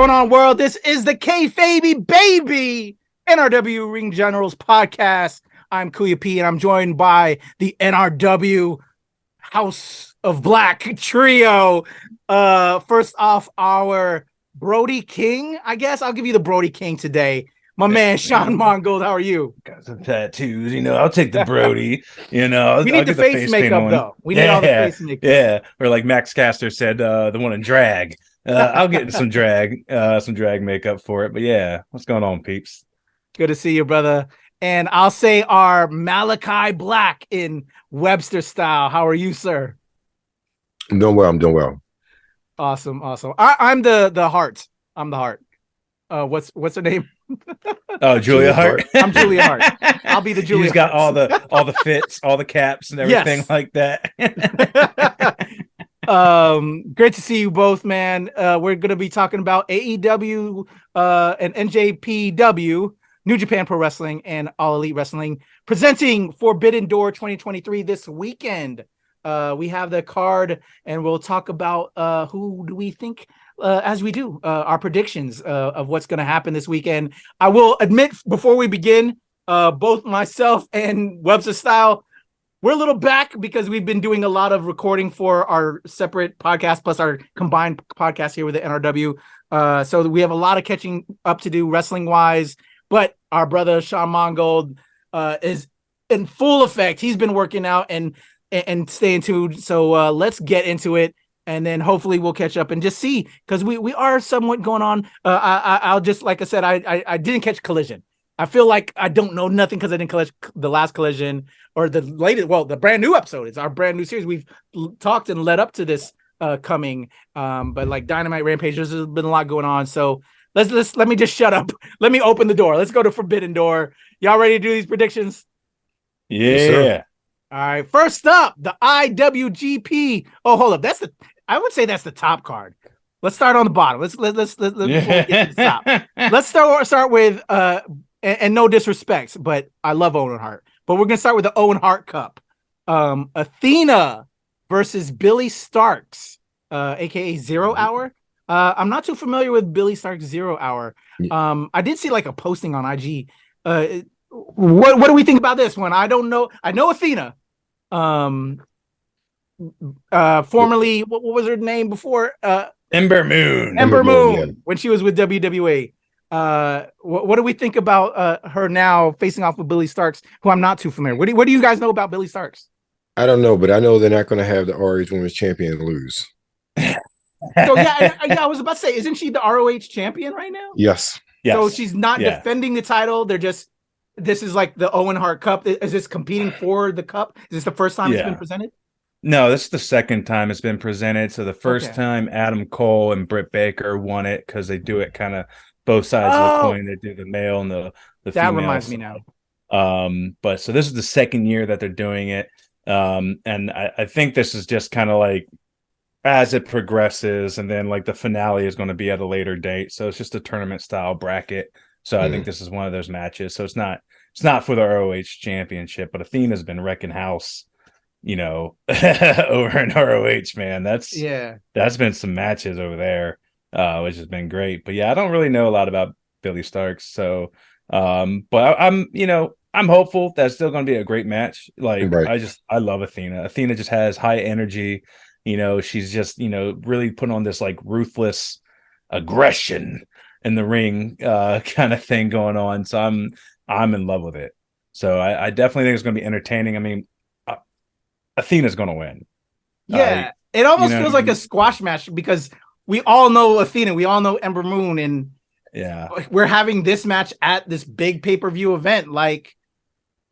going on, world? This is the KayFabeyBaby NRW Ring Generals Podcast. I'm Kuya P, and I'm joined by the NRW House of Black trio. First off, our Brody King, I guess. I'll give you the Brody King today. My man, Sean Mongold, how are you? Got some tattoos, I'll take the Brody, We need the face makeup, though. We need all the face makeup. Yeah, or like Max Caster said, the one in drag. I'll get some drag makeup for it. But yeah, what's going on, peeps? Good to see you, brother. And I'll say our Malachi Black in Webster style. How are you, sir? I'm doing well. Awesome. I'm the heart. I'm the heart. What's her name? Oh, Julia Hart. I'm Julia Hart. I'll be the Julia. He's got all the fits, all the caps, and everything like that. Great to see you both, man. We're gonna be talking about AEW and NJPW, New Japan Pro Wrestling, and All Elite Wrestling, presenting Forbidden Door 2023 this weekend. We have the card, and we'll talk about who do we think. As we do our predictions of what's going to happen this weekend. I will admit before we begin, both myself and Webster Style, we're a little back because we've been doing a lot of recording for our separate podcast plus our combined podcast here with the NRW. So we have a lot of catching up to do wrestling wise, but our brother Sean Mongold is in full effect. He's been working out and staying tuned. So let's get into it. And then hopefully we'll catch up and just see, because we are somewhat going on. I'll just, like I said, I didn't catch Collision. I feel like I don't know nothing because I didn't catch the last Collision or the latest. Well, the brand new episode. It's our brand new series. We've talked and led up to this coming. But like Dynamite Rampage, there's been a lot going on. So let me just shut up. Let me open the door. Let's go to Forbidden Door. Y'all ready to do these predictions? Yeah. Yes, all right. First up, the IWGP. Oh, hold up. I would say that's the top card. Let's start on the bottom. Let's get to the top. Let's start with and no disrespect, but I love Owen Hart. But we're gonna start with the Owen Hart Cup. Athena versus Billy Starks, aka Zero Hour. I'm not too familiar with Billy Starks' 0 Hour. I did see like a posting on IG. What do we think about this one? I don't know. I know Athena. Formerly, what was her name before? Ember Moon. Yeah. When she was with WWE. What do we think about her now facing off with Billy Starks, who I'm not too familiar? What do you guys know about Billy Starks? I don't know, but I know they're not going to have the ROH Women's Champion lose. So yeah, I was about to say, isn't she the ROH champion right now? Yes. So she's not defending the title. This is like the Owen Hart Cup. Is this competing for the cup? Is this the first time it's been presented? No, this is the second time it's been presented. So the first time Adam Cole and Britt Baker won it because they do it kind of both sides of the coin. They do the male and the female. That reminds me now. But so this is the second year that they're doing it. And I think this is just kind of like as it progresses, and then like the finale is going to be at a later date. So it's just a tournament style bracket. So I think this is one of those matches. So it's not for the ROH championship, but Athena's been wrecking house, over in ROH, man. That's been some matches over there, which has been great. But yeah, I don't really know a lot about Billy Starks. So, but I'm hopeful that's still going to be a great match. Like, I love Athena. Athena just has high energy. She's just, really putting on this like ruthless aggression in the ring, kind of thing going on. So I'm in love with it. So I definitely think it's going to be entertaining. I mean, Athena's going to win. Yeah. It almost feels like a squash match because we all know Athena. We all know Ember Moon. And we're having this match at this big pay-per-view event. Like,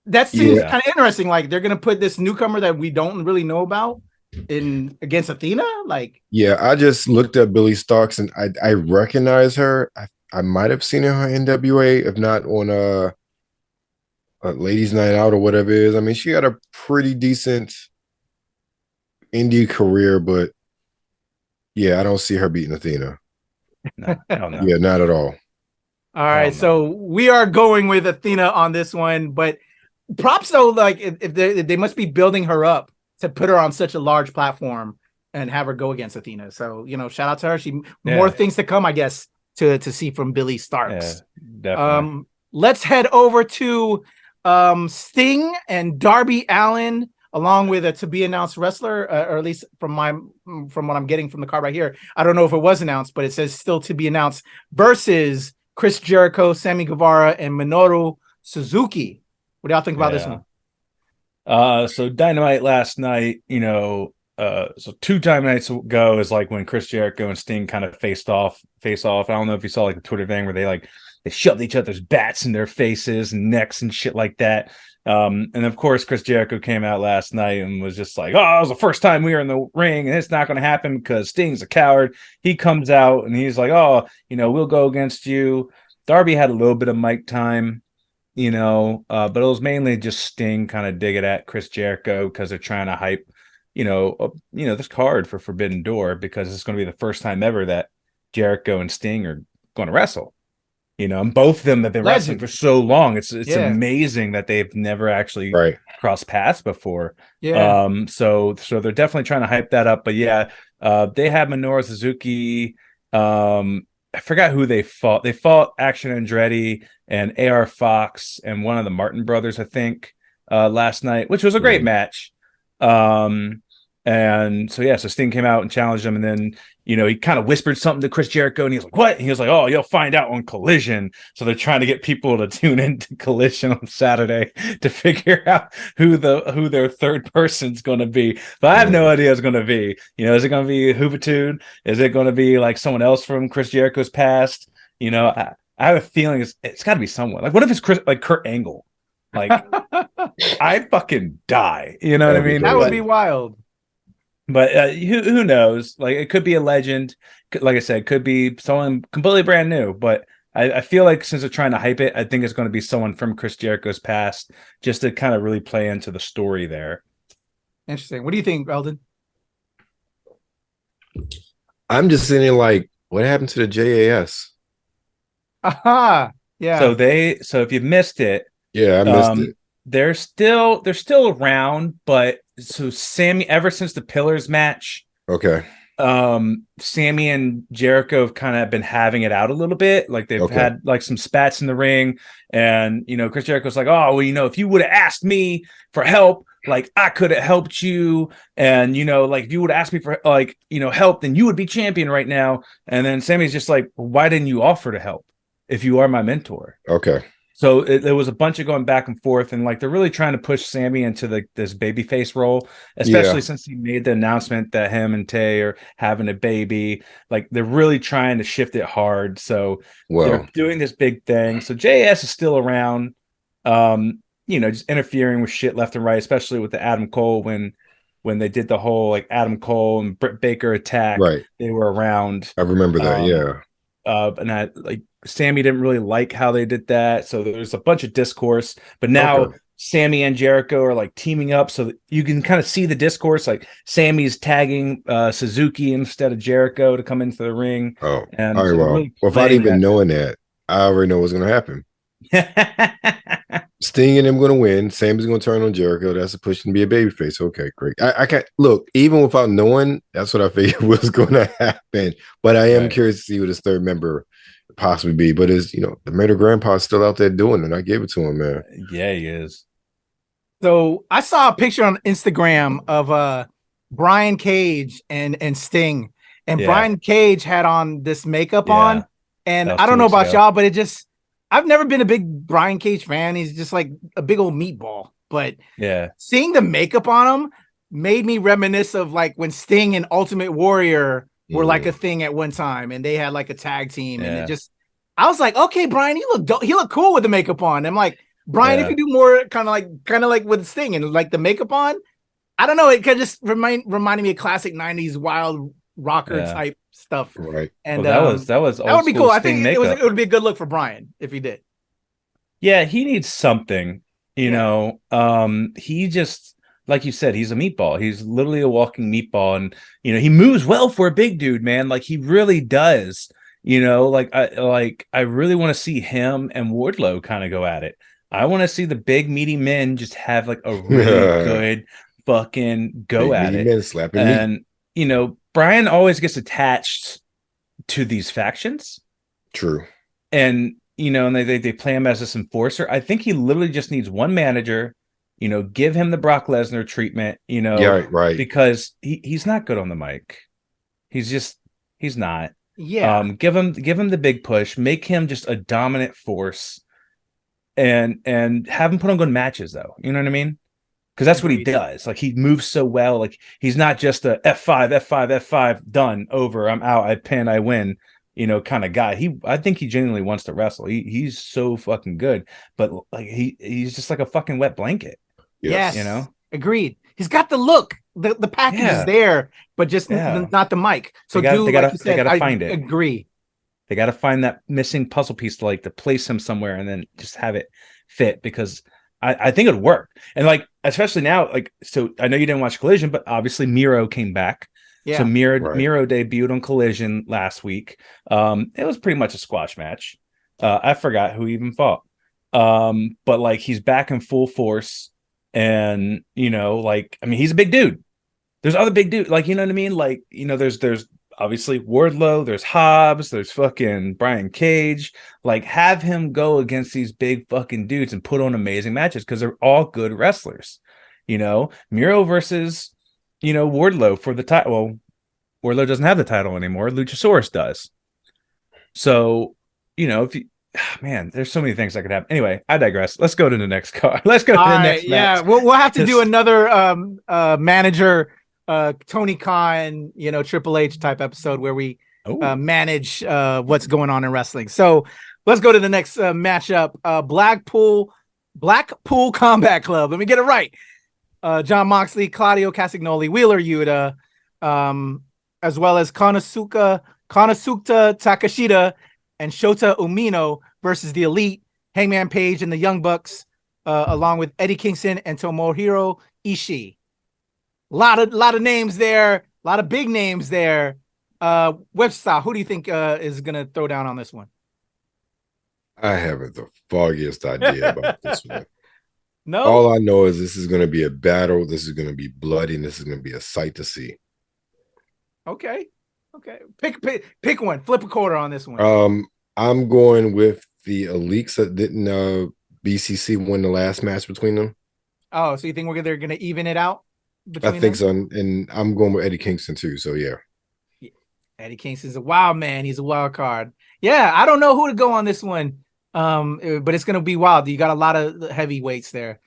that seems kind of interesting. Like, they're going to put this newcomer that we don't really know about against Athena. Like, I just looked at Billy Starks and I recognize her. I might have seen her on NWA, if not on a Ladies Night Out or whatever it is. I mean, she had a pretty decent indie career, but I don't see her beating Athena. No. Yeah, not at all. All right, so we are going with Athena on this one, but props though, like if they must be building her up to put her on such a large platform and have her go against Athena. So, shout out to her. More things to come, I guess. to see from Billy Starks. Yeah, definitely. Let's head over to Sting and Darby Allin, along with a to be announced wrestler, or at least from what I'm getting from the card right here. I don't know if it was announced, but it says still to be announced, versus Chris Jericho, Sammy Guevara, and Minoru Suzuki. What do y'all think about this one? So Dynamite last night, so 2 Dynamites ago is like when Chris Jericho and Sting kind of face off. I don't know if you saw like the Twitter thing where they shoved each other's bats in their faces and necks and shit like that. And of course, Chris Jericho came out last night and was just like, "Oh, it was the first time we were in the ring, and it's not going to happen because Sting's a coward." He comes out and he's like, "Oh, we'll go against you." Darby had a little bit of mic time, but it was mainly just Sting kind of digging at Chris Jericho because they're trying to hype, this card for Forbidden Door, because it's going to be the first time ever that Jericho and Sting are going to wrestle. And both of them have been wrestling for so long. It's amazing that they've never actually crossed paths before. Yeah. So they're definitely trying to hype that up. But yeah, they had Minoru Suzuki. I forgot who they fought. They fought Action Andretti and AR Fox and one of the Martin brothers, I think, last night, which was a great match. And so Sting came out and challenged him, and then he kind of whispered something to Chris Jericho, and he was like, "What?" And he was like, "Oh, you'll find out on Collision." So they're trying to get people to tune into Collision on Saturday to figure out who their third person's going to be. But I have no idea who it's going to be. Is it going to be Juventud? Is it going to be like someone else from Chris Jericho's past? I have a feeling it's got to be someone. Like, what if it's Kurt Angle? Like, I'd fucking die. You know what I mean? That would be wild. But who knows? Like, it could be a legend. Like I said, it could be someone completely brand new. But I feel like since they're trying to hype it, I think it's going to be someone from Chris Jericho's past, just to kind of really play into the story there. Interesting. What do you think, Eldon? I'm just sitting like, what happened to the JAS? Aha. Yeah. So if you missed it, I missed it. They're still around, but so Sammy, ever since the Pillars match, Sammy and Jericho have kind of been having it out a little bit. Like, they've had like some spats in the ring, and Chris Jericho's like, "Oh, well, if you would have asked me for help, like, I could have helped you, and like, if you would have asked me for help, then you would be champion right now." And then Sammy's just like, "Well, why didn't you offer to help if you are my mentor?" So there was a bunch of going back and forth, and like, they're really trying to push Sammy into this babyface role, especially since he made the announcement that him and Tay are having a baby. Like, they're really trying to shift it hard. So they're doing this big thing. So JS is still around, just interfering with shit left and right, especially with the Adam Cole when they did the whole like Adam Cole and Britt Baker attack. They were around. I remember that. And I like Sammy didn't really like how they did that, so there's a bunch of discourse. But now Sammy and Jericho are like teaming up, so that you can kind of see the discourse. Like, Sammy's tagging Suzuki instead of Jericho to come into the ring. And all right, really without even knowing that, I already know what's going to happen. Sting and them going to win. Sammy's going to turn on Jericho. That's a push to be a babyface. Okay, great. I can't look, even without knowing, that's what I figured was going to happen. But I am curious to see who this third member possibly be. But the Mater Grandpa's still out there doing it. I gave it to him, man. Yeah, he is. So I saw a picture on Instagram of Brian Cage and Sting, and Brian Cage had on this makeup on, and I don't know about y'all, but I've never been a big Brian Cage fan. He's just like a big old meatball. But seeing the makeup on him made me reminisce of like when Sting and Ultimate Warrior were like a thing at one time, and they had like a tag team, and I was like, okay, Brian, he look cool with the makeup on. I'm like, Brian, if you do more kind of like with Sting and like the makeup on, I don't know, it could just reminded me of classic 90s wild rocker type stuff. Right. And that would be cool. I think it would be a good look for Brian if he did. Yeah, he needs something, you know. He just, like you said, he's a meatball. He's literally a walking meatball, and he moves well for a big dude, man. Like, he really does. I really want to see him and Wardlow kind of go at it. I want to see the big meaty men just have like a really good fucking go big, at it. Men slapping me. Brian always gets attached to these factions. True. And, and they play him as this enforcer. I think he literally just needs one manager, give him the Brock Lesnar treatment, Yeah, right. because he's not good on the mic. He's not. Yeah. Give him the big push, make him just a dominant force, and have him put on good matches though. You know what I mean? Because that's what he does. Like, he moves so well. Like, he's not just a F5, F5, F5, done, over, I'm out, I pin, I win, kind of guy. I think he genuinely wants to wrestle. He's so fucking good, but like he's just like a fucking wet blanket. Yes. Agreed. He's got the look. The package is there, but just not the mic. So they gotta find it. Agree. They gotta find that missing puzzle piece to place him somewhere and then just have it fit, because I think it'd work. And like, especially now, like, so I know you didn't watch Collision, but obviously Miro came back. Yeah. So Miro debuted on Collision last week. It was pretty much a squash match. I forgot who even fought. But like, he's back in full force. And, he's a big dude. There's other big dudes, like, you know what I mean? Like, there's obviously Wardlow, there's Hobbs, there's fucking Brian Cage. Like, have him go against these big fucking dudes and put on amazing matches, because they're all good wrestlers. Miro versus, Wardlow for the title. Well, Wardlow doesn't have the title anymore. Luchasaurus does. So, if you, man, there's so many things that could happen. Anyway, I digress. Let's go to the next card. Let's go to the next match. Yeah, we'll have to do another manager, Tony Khan, Triple H type episode where we manage what's going on in wrestling. So let's go to the next matchup. Blackpool Combat Club. Let me get it right. Jon Moxley, Claudio Castagnoli, Wheeler Yuta, as well as Konosuke Takeshita and Shota Umino versus the Elite, Hangman Page and the Young Bucks, along with Eddie Kingston and Tomohiro Ishii. A lot of names there, a lot of big names there. Webster, who do you think is gonna throw down on this one? I haven't the foggiest idea about this one. No. All I know is this is going to be a battle. This is going to be bloody, and this is going to be a sight to see. Okay. Pick one. Flip a quarter on this one. I'm going with the Elites that didn't BCC win the last match between them. Oh, so you think they're going to even it out? I think so, and I'm going with Eddie Kingston too. So yeah. Eddie Kingston's a wild man. He's a wild card. Yeah, I don't know who to go on this one. But it's gonna be wild. You got a lot of heavyweights there.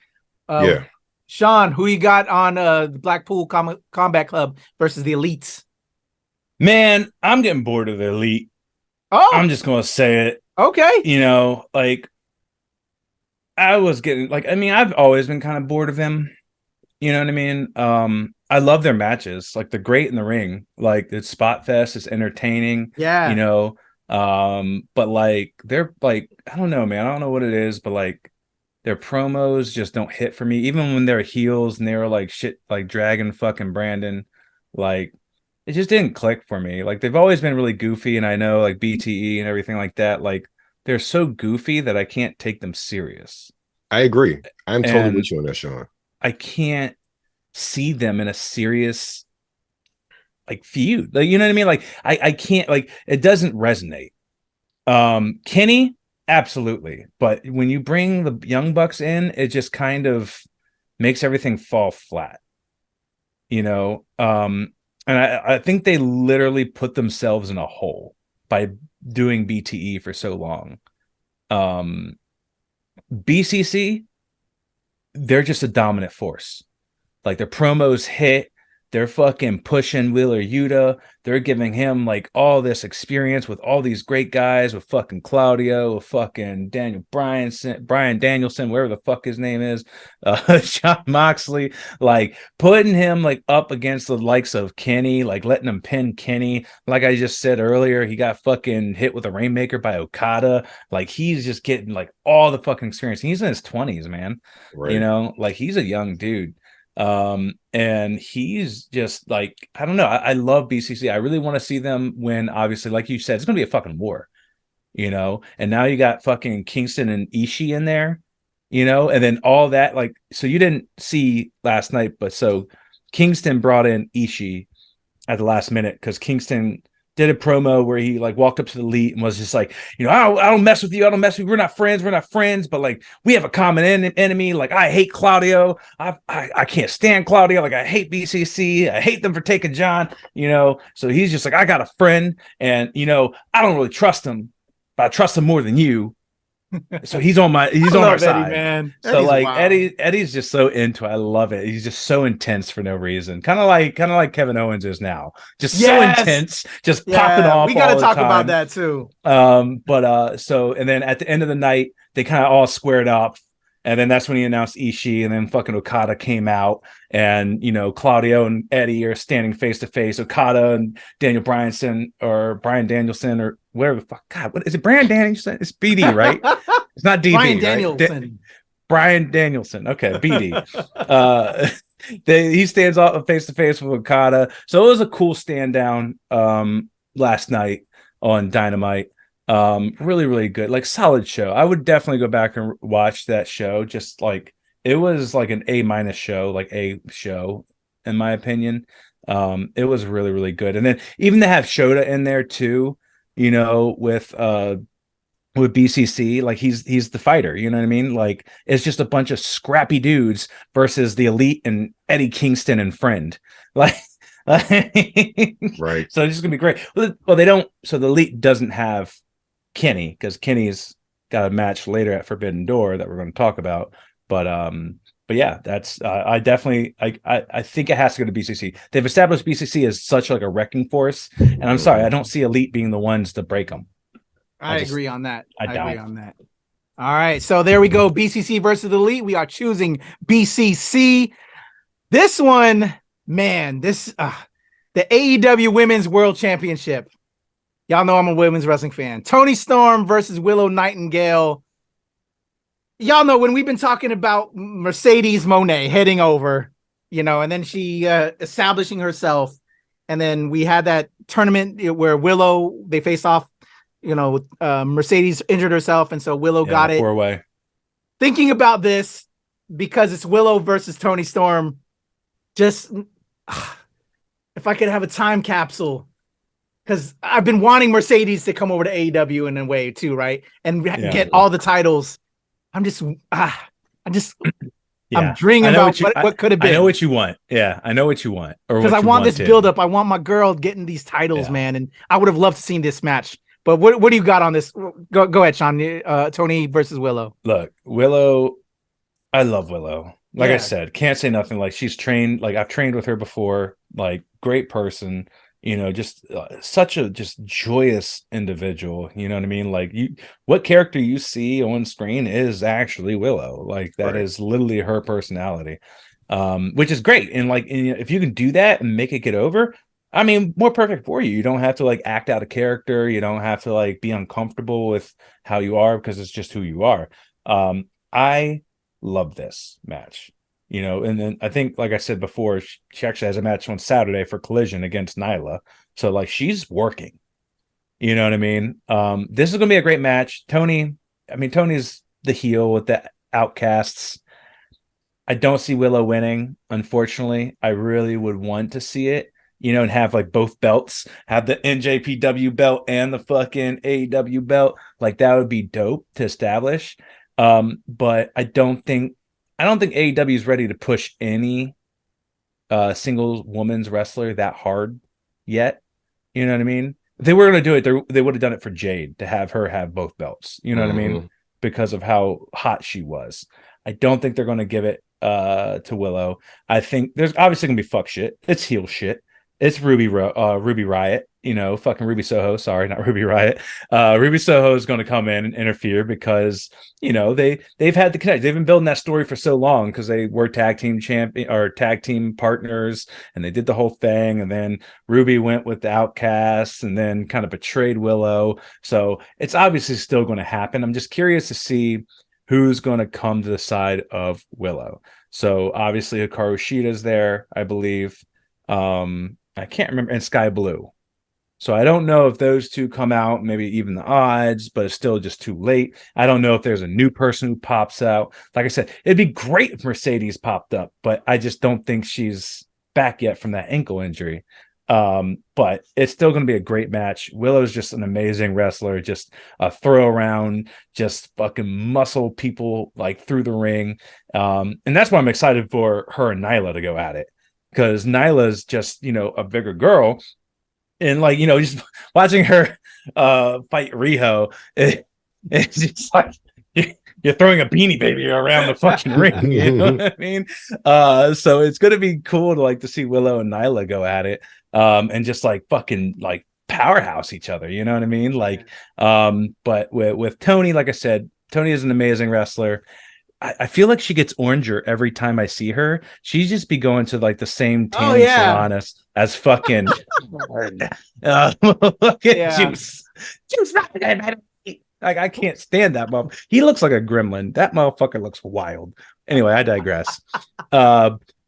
Sean, who you got on the Blackpool Combat Club versus the Elites? Man, I'm getting bored of the Elite. Oh, I'm just gonna say it. Okay. I was getting I've always been kind of bored of them. You know what I mean? I love their matches. Like, they're great in the ring. Like, it's spot fest. It's entertaining. Yeah. But like, they're like, I don't know, man. I don't know what it is, but like, their promos just don't hit for me. Even when they're heels and they were like shit, like dragging fucking Brandon, like, it just didn't click for me. Like, they've always been really goofy, and I know like BTE and everything like that. Like, they're so goofy that I can't take them serious. I agree. I'm totally with you on that, Sean. I can't see them in a serious like feud. Like, you know what I mean? Like, I can't, like, it doesn't resonate. Kenny, absolutely. But when you bring the Young Bucks in, it just kind of makes everything fall flat. And I think they literally put themselves in a hole by doing BTE for so long. BCC, they're just a dominant force. Like, their promos hit. They're fucking pushing Wheeler Yuta. They're giving him like all this experience with all these great guys, with fucking Claudio, with fucking Brian Danielson, whatever the fuck his name is, Jon Moxley, like putting him like up against the likes of Kenny, like letting him pin Kenny. Like I just said earlier, he got fucking hit with a Rainmaker by Okada. Like, he's just getting like all the fucking experience. He's in his 20s, man. Right. Like, he's a young dude. And he's just like, I don't know. I love BCC. I really want to see them win. Obviously, like you said, it's going to be a fucking war, and now you got fucking Kingston and Ishii in there, and then all that, like, so you didn't see last night, but so Kingston brought in Ishii at the last minute because Kingston did a promo where he like walked up to the elite and was just like, I don't mess with you. I don't mess with you. We're not friends, but like we have a common enemy. Like I hate Claudio. I can't stand Claudio. Like I hate BCC. I hate them for taking John, So he's just like, I got a friend and, I don't really trust him, but I trust him more than you. So he's on our side, Eddie, man. So Eddie's like wild. Eddie's just so into it. I love it. He's just so intense for no reason. Kind of like Kevin Owens is now. Just so intense, just popping off. We got to talk about that too. So and then at the end of the night, they kind of all squared up. And then that's when he announced Ishii, and then fucking Okada came out, and Claudio and Eddie are standing face to face. Okada and Brian Danielson, or whatever the fuck. God, what is it? Brian Danielson? It's BD, right? It's not DB. Brian Danielson. Right? Brian Danielson. Okay, BD. He stands off face to face with Okada. So it was a cool stand down last night on Dynamite. Really, really good, like solid show. I would definitely go back and watch that show. Just like it was like an A- show, like A show, in my opinion. It was really, really good. And then even to have Shota in there too, with BCC, like he's the fighter, you know what I mean? Like it's just a bunch of scrappy dudes versus the elite and Eddie Kingston and Friend, like. Right. So it's just gonna be great. Well, they don't. So the elite doesn't have Kenny, because Kenny's got a match later at Forbidden Door that we're going to talk about. But yeah, that's I definitely I think it has to go to BCC. They've established BCC as such like a wrecking force, and I'm sorry, I don't see Elite being the ones to break them. I agree on that. I agree on that. All right, so there we go. BCC versus Elite. We are choosing BCC. This one, man, the AEW Women's World Championship. Y'all know I'm a women's wrestling fan. Toni Storm versus Willow Nightingale. Y'all know when we've been talking about Mercedes Moné heading over, and then she establishing herself. And then we had that tournament where Willow, they faced off, Mercedes injured herself. And so Willow got it. 4-way. Thinking about this, because it's Willow versus Toni Storm, just if I could have a time capsule, because I've been wanting Mercedes to come over to AEW in a way too, right? And get all the titles. I'm dreaming about what could have been. I know what you want. Yeah, I know what you want. Because I want this build-up. I want my girl getting these titles, man. And I would have loved to seen this match. But what do you got on this? Go ahead, Sean. Toni versus Willow. Look, Willow, I love Willow. Like I said, can't say nothing. Like she's trained. Like I've trained with her before. Like great person. Just such a just joyous individual. You know what I mean? Like what character you see on screen is actually Willow. Like that is literally her personality, which is great. And like, if you can do that and make it get over, I mean, more perfect for you. You don't have to like act out a character. You don't have to like be uncomfortable with how you are, because it's just who you are. I love this match. And then I think, like I said before, she actually has a match on Saturday for Collision against Nyla. So, like, she's working. You know what I mean? This is going to be a great match. Toni's the heel with the Outcasts. I don't see Willow winning, unfortunately. I really would want to see it, and have, like, both belts. Have the NJPW belt and the fucking AEW belt. Like, that would be dope to establish. But I don't think AEW is ready to push any single women's wrestler that hard yet. You know what I mean? If they were going to do it, they would have done it for Jade, to have her have both belts. You know what I mean? Because of how hot she was. I don't think they're going to give it to Willow. I think there's obviously going to be fuck shit. It's heel shit. It's Ruby Riot. Fucking Ruby Soho. Sorry, not Ruby Riot. Ruby Soho is going to come in and interfere because, they've had the connect. They've been building that story for so long because they were tag team champion or tag team partners, and they did the whole thing. And then Ruby went with the Outcasts and then kind of betrayed Willow. So it's obviously still going to happen. I'm just curious to see who's going to come to the side of Willow. So obviously Hikaru Shida's there, I believe. I can't remember, and Sky Blue. So I don't know if those two come out, maybe even the odds, but it's still just too late. I don't know if there's a new person who pops out. Like I said, it'd be great if Mercedes popped up, but I just don't think she's back yet from that ankle injury. But it's still going to be a great match. Willow's just an amazing wrestler, just a throw around, just fucking muscle people like through the ring. And that's why I'm excited for her and Nyla to go at it, because Nyla's just, a bigger girl. And like, just watching her fight Riho, it's just like you're throwing a Beanie Baby around the fucking ring. You know what I mean? So it's going to be cool to see Willow and Nyla go at it. And just like fucking like powerhouse each other, you know what I mean? But with Toni, like I said, Toni is an amazing wrestler. I feel like she gets oranger every time I see her. She just be going to like the same tanning salon as fucking juice. Like I can't stand that motherfucker. He looks like a gremlin. That motherfucker looks wild. Anyway, I digress.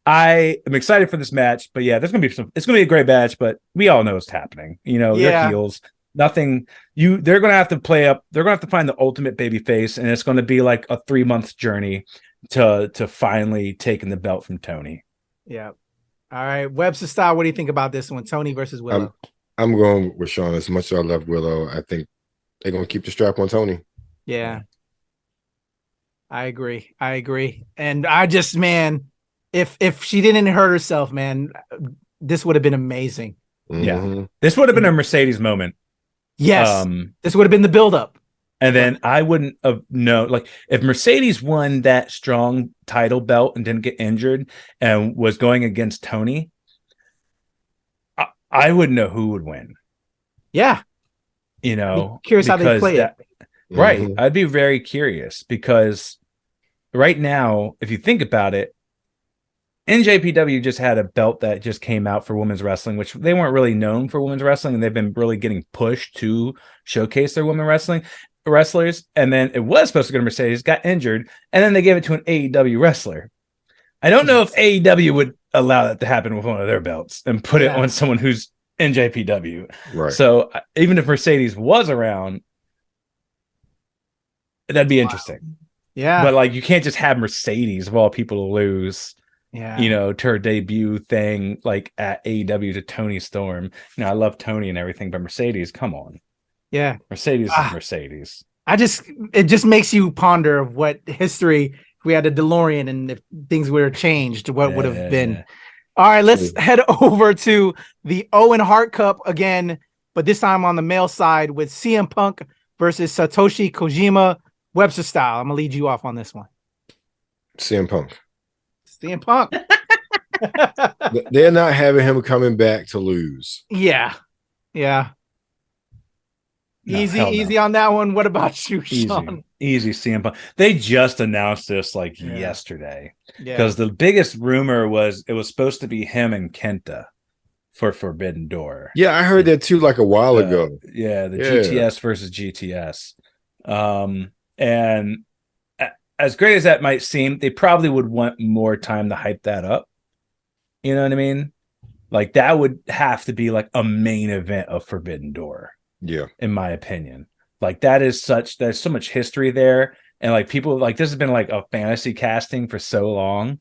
I am excited for this match, but yeah, it's gonna be a great match, but we all know what's happening. They're heels. Nothing. They're gonna have to play up. They're gonna have to find the ultimate baby face, and it's gonna be like a 3-month journey to finally taking the belt from Toni. Yeah. All right, Webster style. What do you think about this one, Toni versus Willow? I'm going with Sean. As much as I love Willow, I think they're gonna keep the strap on Toni. Yeah. I agree. And I just, man, if she didn't hurt herself, man, this would have been amazing. Mm-hmm. Yeah. This would have been a Mercedes moment. Yes. This would have been the buildup. And then I wouldn't have known, like, if Mercedes won that strong title belt and didn't get injured and was going against Toni, I wouldn't know who would win. Yeah. Curious how they play it. Right. Mm-hmm. I'd be very curious, because right now, if you think about it, NJPW just had a belt that just came out for women's wrestling, which they weren't really known for women's wrestling, and they've been really getting pushed to showcase their women wrestlers. And then it was supposed to go to Mercedes, got injured, and then they gave it to an AEW wrestler. I don't know if AEW would allow that to happen with one of their belts and put it on someone who's NJPW. Right. So even if Mercedes was around, that'd be interesting. Yeah. But like, you can't just have Mercedes of all people to lose. Yeah. To her debut thing, like at AEW, to Toni Storm. I love Toni and everything, but Mercedes, come on. Yeah. Mercedes is Mercedes. It just makes you ponder of what history, if we had a DeLorean and if things were changed, what would have been. Yeah. All right, let's head over to the Owen Hart Cup again, but this time on the male side with CM Punk versus Satoshi Kojima, Webster style. I'm going to lead you off on this one. CM Punk. CM Punk. They're not having him coming back to lose. Yeah. No, easy on that one. What about you, Sean? Easy CM Punk. They just announced this yesterday, because the biggest rumor was it was supposed to be him and Kenta for Forbidden Door. Yeah, I heard that too, like a while ago. GTS versus GTS. And as great as that might seem, they probably would want more time to hype that up. You know what I mean? Like, that would have to be like a main event of Forbidden Door. Yeah. In my opinion. Like, there's so much history there. And like, people, like, this has been like a fantasy casting for so long.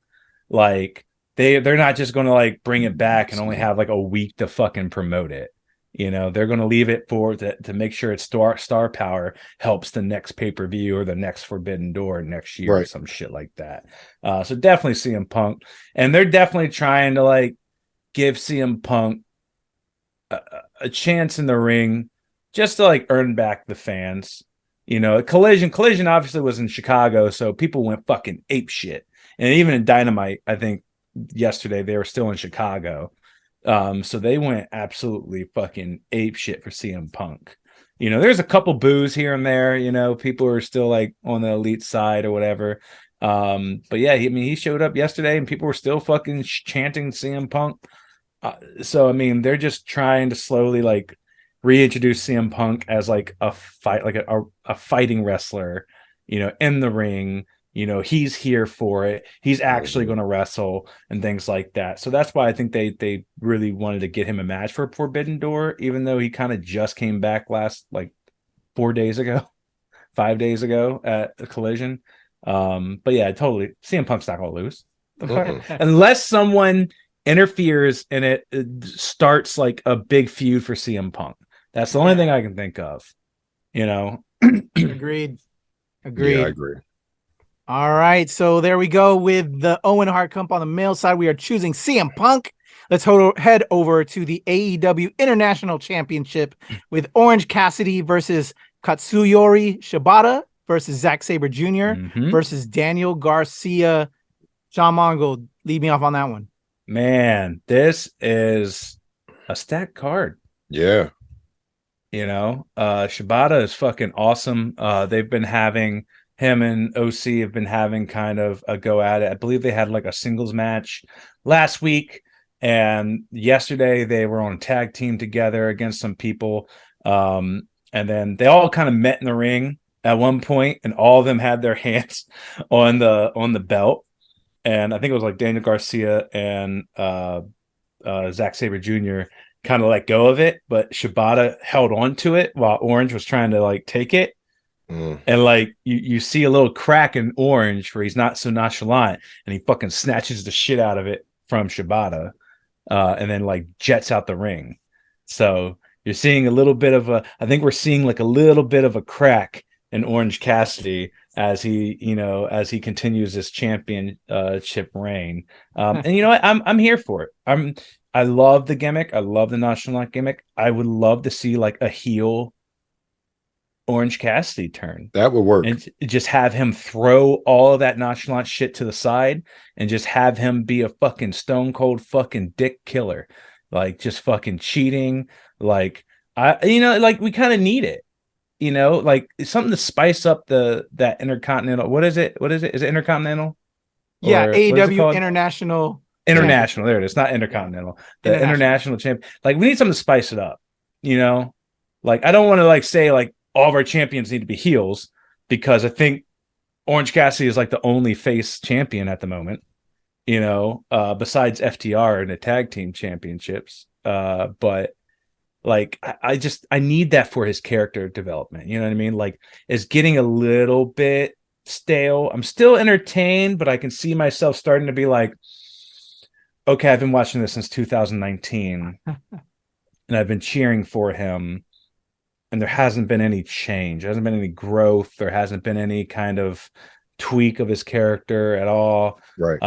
Like, they're not just going to like bring it back and only have like a week to fucking promote it. They're going to leave it to make sure its star power helps the next pay-per-view or the next Forbidden Door next year, or some shit like that. So definitely CM Punk. And they're definitely trying to like give CM Punk a chance in the ring just to like earn back the fans. Collision obviously was in Chicago, so people went fucking ape shit. And even in Dynamite, I think yesterday they were still in Chicago. So they went absolutely fucking ape shit for CM Punk. There's a couple boos here and there, people are still like on the elite side or whatever. But yeah, he showed up yesterday and people were still fucking chanting CM Punk. So, I mean, they're just trying to slowly like reintroduce CM Punk as like a fighting wrestler, in the ring. He's here for it. He's actually going to wrestle and things like that. So that's why I think they really wanted to get him a match for Forbidden Door, even though he kind of just came back last like 5 days ago at a Collision. But yeah, totally. CM Punk's not going to lose. Unless someone interferes and it starts like a big feud for CM Punk. That's the only thing I can think of. Agreed. Yeah, I agree. All right, so there we go with the Owen Hart Cup on the male side. We are choosing CM Punk. Let's head over to the AEW International Championship with Orange Cassidy versus Katsuyori Shibata versus Zack Sabre Jr. Versus Daniel Garcia. John Mongo, lead me off on that one. Man, this is a stacked card. Yeah. Shibata is fucking awesome. They've been having him and OC have been having kind of a go at it. I believe they had like a singles match last week, and yesterday they were on a tag team together against some people. And then they all kind of met in the ring at one point, and all of them had their hands on the belt. And I think it was like Daniel Garcia and Zack Sabre Jr. kind of let go of it, but Shibata held on to it while Orange was trying to like take it. And like you see a little crack in Orange where he's not so nonchalant, and he fucking snatches the shit out of it from Shibata, and then like jets out the ring. So you're seeing a little bit of I think we're seeing like a little bit of a crack in Orange Cassidy as he continues this championship reign. And you know what? I'm here for it. I love the gimmick. I love the nonchalant gimmick. I would love to see like a heel Orange Cassidy turn. That would work. And just have him throw all of that nonchalant shit to the side and just have him be a fucking stone cold fucking dick killer. Like just fucking cheating. Like we kind of need it. Like something to spice up that Intercontinental. What is it? Is it Intercontinental? Yeah, AEW International. International. There it is. Not Intercontinental. The International champ. Like we need something to spice it up. Like I don't want to like say like all of our champions need to be heels, because I think Orange Cassidy is like the only face champion at the moment, besides FTR in the tag team championships. But like, I need that for his character development. You know what I mean? Like, it's getting a little bit stale. I'm still entertained, but I can see myself starting to be like, okay, I've been watching this since 2019 and I've been cheering for him. And there hasn't been any change. There hasn't been any growth. There hasn't been any kind of tweak of his character at all. Right.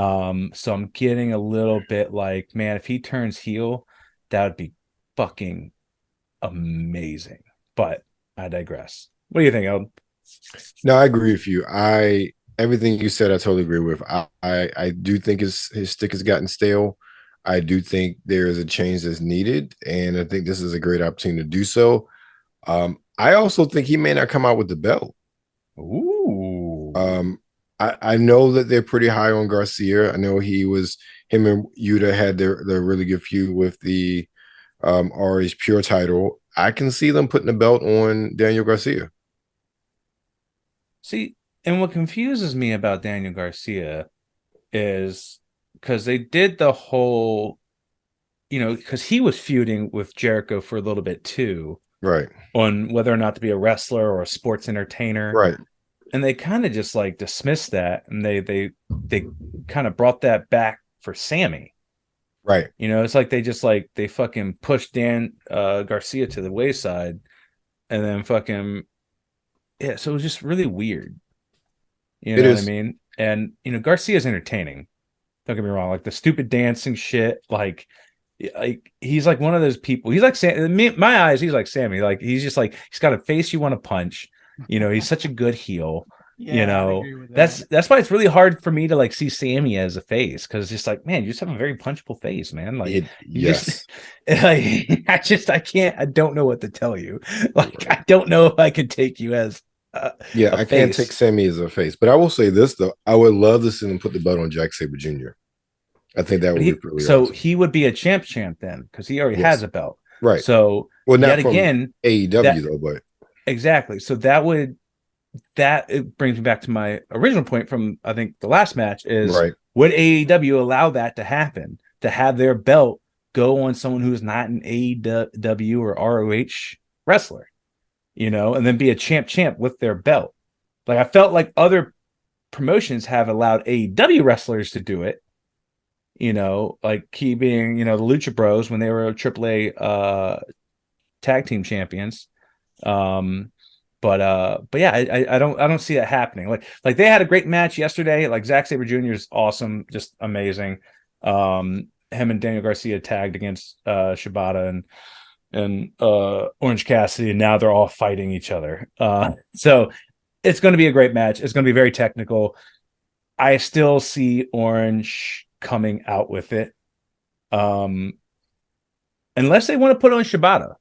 So I'm getting a little bit like, man, if he turns heel, that would be fucking amazing. But I digress. What do you think, Eldon? No, I agree with you. Everything you said, I totally agree with. I do think his stick has gotten stale. I do think there is a change that's needed, and I think this is a great opportunity to do so. I also think he may not come out with the belt. Ooh. I know that they're pretty high on Garcia. I know him and Yuta had their really good feud with the RH Pure title. I can see them putting the belt on Daniel Garcia. See, and what confuses me about Daniel Garcia is because they did the whole, because he was feuding with Jericho for a little bit too. Right. On whether or not to be a wrestler or a sports entertainer. Right. And they kind of just like dismissed that, and they kind of brought that back for Sammy. Right. It's like they fucking pushed Dan Garcia to the wayside, and then fucking so it was just really weird. You know what I mean? And Garcia's entertaining. Don't get me wrong, like the stupid dancing shit, like he's like one of those people. He's like in my eyes, he's like Sammy. Like he's just like, he's got a face you want to punch. He's such a good heel. Yeah, that's why it's really hard for me to like see Sammy as a face, because it's just like, man, you just have a very punchable face, man. Like yes. I don't know what to tell you. Like I don't know if I could take you as I can't take Sammy as a face. But I will say this though, I would love to see them put the belt on Zack Sabre Jr. I think that would be really awesome. He would be a champ then, because he already has a belt. Right. So not again AEW though, but exactly. So it brings me back to my original point from I think the last match is would AEW allow that to happen, to have their belt go on someone who's not an AEW or ROH wrestler, and then be a champ with their belt. Like I felt like other promotions have allowed AEW wrestlers to do it, like Key being, the Lucha Bros when they were AAA tag team champions. But yeah, I don't see it happening. Like they had a great match yesterday. Like Zack Sabre Jr. is awesome, just amazing. Him and Daniel Garcia tagged against Shibata and Orange Cassidy, and now they're all fighting each other. So it's going to be a great match. It's going to be very technical. I still see Orange coming out with it, unless they want to put on Shibata.